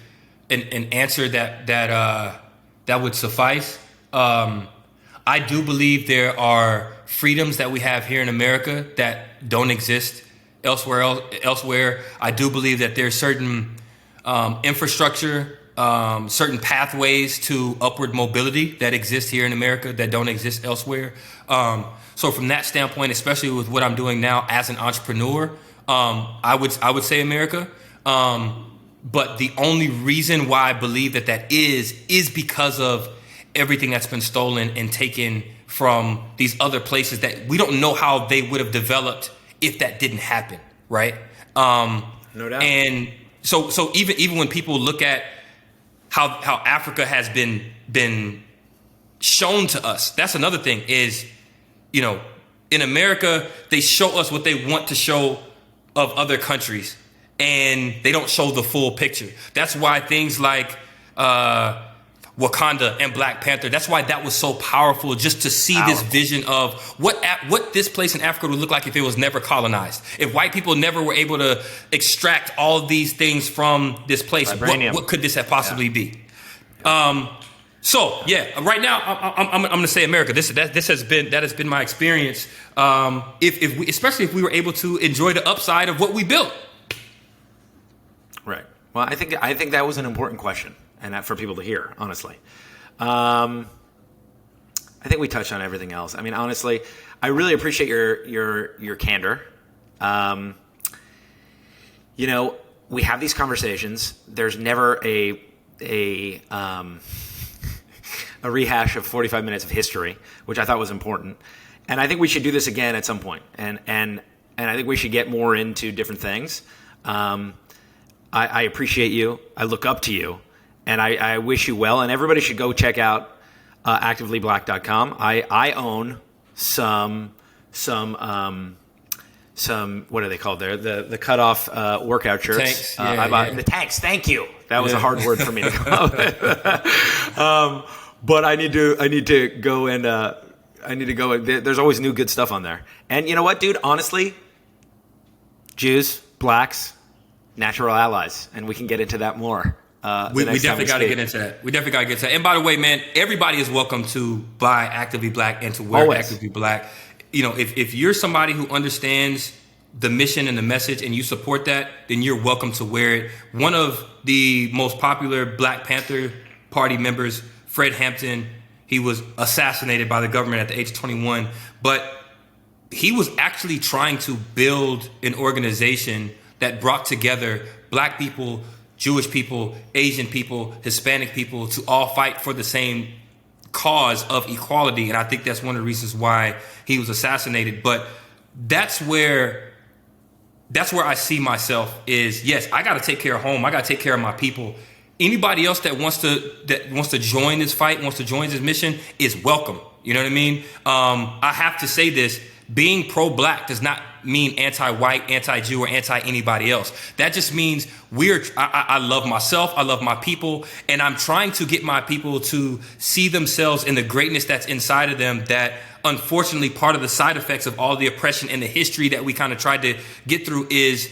an answer that would suffice. I do believe there are freedoms that we have here in America that don't exist elsewhere. I do believe that there's certain infrastructure, certain pathways to upward mobility that exist here in America that don't exist elsewhere. So from that standpoint, especially with what I'm doing now as an entrepreneur, I would say America. But the only reason why I believe that is because of everything that's been stolen and taken from these other places that we don't know how they would have developed if that didn't happen, right? No doubt. And so even when people look at how Africa has been shown to us, that's another thing is, in America, they show us what they want to show of other countries, and they don't show the full picture. That's why things like Wakanda and Black Panther, that's why that was so powerful, just to see this vision of what this place in Africa would look like if it was never colonized. If white people never were able to extract all of these things from this place, what could this have possibly be? So yeah, right now I'm going to say America. That has been my experience. Especially if we were able to enjoy the upside of what we built. Right. Well, I think that was an important question, and that for people to hear. Honestly, I think we touched on everything else. I mean, honestly, I really appreciate your candor. We have these conversations. There's never a rehash of 45 minutes of history, which I thought was important. And I think we should do this again at some point. And I think we should get more into different things. I appreciate you. I look up to you. And I wish you well. And everybody should go check out activelyblack.com. I own some what are they called there? The cutoff workout shirts. Tanks. I bought the tanks. Thank you. That was a hard word for me to come up with. But I need to go and there's always new good stuff on there. And you know what, dude? Honestly, Jews, blacks, natural allies, and we can get into that more. We definitely got to get into that. And by the way, man, everybody is welcome to buy Actively Black and to wear Actively Black. If you're somebody who understands the mission and the message and you support that, then you're welcome to wear it. One of the most popular Black Panther Party members, Fred Hampton, he was assassinated by the government at the age of 21, but he was actually trying to build an organization that brought together Black people, Jewish people, Asian people, Hispanic people to all fight for the same cause of equality. And I think that's one of the reasons why he was assassinated. But that's where I see myself is, yes, I got to take care of home. I got to take care of my people. Anybody else that wants to join this fight, wants to join this mission is welcome. You know what I mean? I have to say this, being pro-Black does not mean anti-white, anti-Jew, or anti-anybody else. That just means I love myself, I love my people, and I'm trying to get my people to see themselves in the greatness that's inside of them that unfortunately part of the side effects of all the oppression and the history that we kind of tried to get through is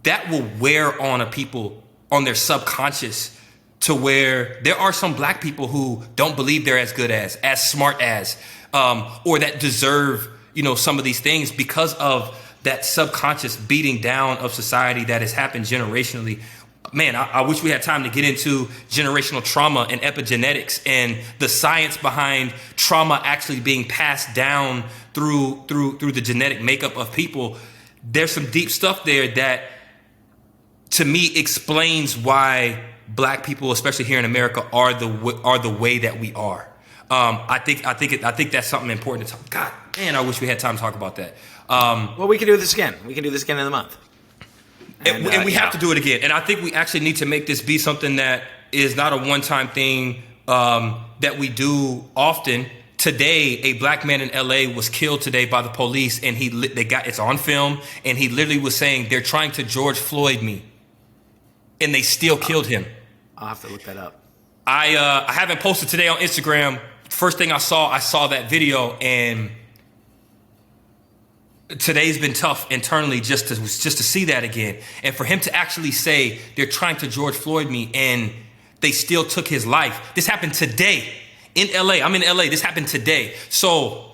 that will wear on a people, on their subconscious, to where there are some Black people who don't believe they're as good as smart as, or that deserve, some of these things because of that subconscious beating down of society that has happened generationally. Man, I wish we had time to get into generational trauma and epigenetics and the science behind trauma actually being passed down through the genetic makeup of people. There's some deep stuff there that, to me, explains why Black people, especially here in America, are the way that we are. I think that's something important to talk. God, man, I wish we had time to talk about that. Well, we can do this again. We can do this again in a month. And we have to do it again. And I think we actually need to make this be something that is not a one-time thing that we do often. Today, a Black man in LA was killed today by the police, and it's on film, and he literally was saying, they're trying to George Floyd me, and they still killed him. I'll have to look that up. I haven't posted today on Instagram. First thing I saw that video, and today's been tough internally just to see that again. And for him to actually say they're trying to George Floyd me and they still took his life. This happened today in LA. I'm in LA. This happened today. So,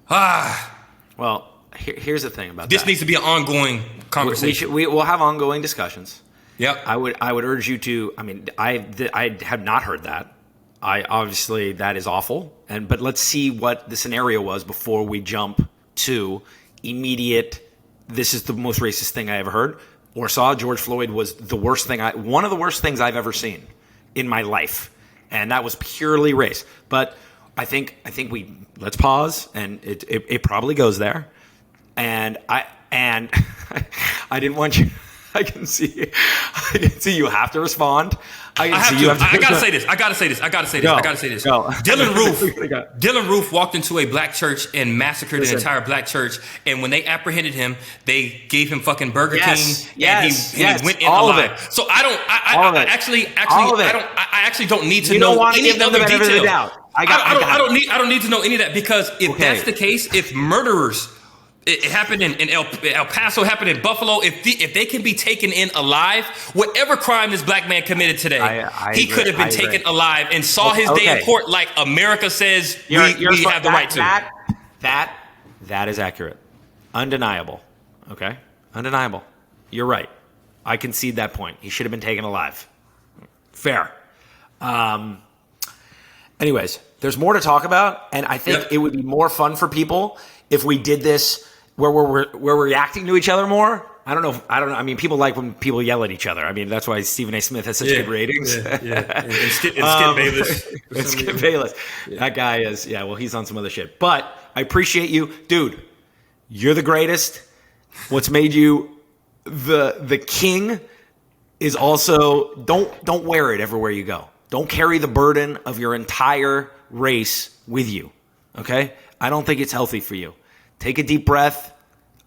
well, here's the thing about this that. needs to be an ongoing conversation. We'll have ongoing discussions. Yep. I would urge you to. I mean, I have not heard that. I obviously that is awful. But let's see what the scenario was before we jump to immediate. This is the most racist thing I ever heard or saw. George Floyd was the worst thing. One of the worst things I've ever seen in my life, and that was purely race. But I think we let's pause, and it probably goes there. And I didn't want you. I can see you have to respond. I gotta say this. Dylan Roof walked into a black church and massacred an entire black church. And when they apprehended him, they gave him fucking Burger King. And he went in alive. So I actually don't need to know any of the details. I don't need to know any of that, because if that's the case, if murderers. It happened in El Paso, happened in Buffalo. If they can be taken in alive, whatever crime this black man committed today, he could have been taken alive and saw his day in court like America says we have the right to. That is accurate. Undeniable. Okay? Undeniable. You're right. I concede that point. He should have been taken alive. Fair. Anyways, there's more to talk about, and I think it would be more fun for people if we did this where we're reacting to each other more. I don't know. I mean, people like when people yell at each other. I mean, that's why Stephen A. Smith has such good ratings. And Skip Bayless. And Skip Bayless. That guy is, well, he's on some other shit. But I appreciate you. Dude, you're the greatest. What's made you the king is also don't wear it everywhere you go. Don't carry the burden of your entire race with you. Okay? I don't think it's healthy for you. Take a deep breath,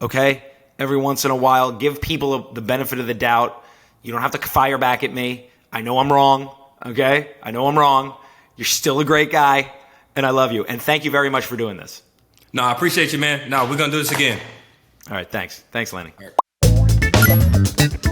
okay? Every once in a while. Give people the benefit of the doubt. You don't have to fire back at me. I know I'm wrong, okay? I know I'm wrong. You're still a great guy, and I love you. And thank you very much for doing this. No, I appreciate you, man. No, we're going to do this again. All right, thanks. Thanks, Lanny. All right.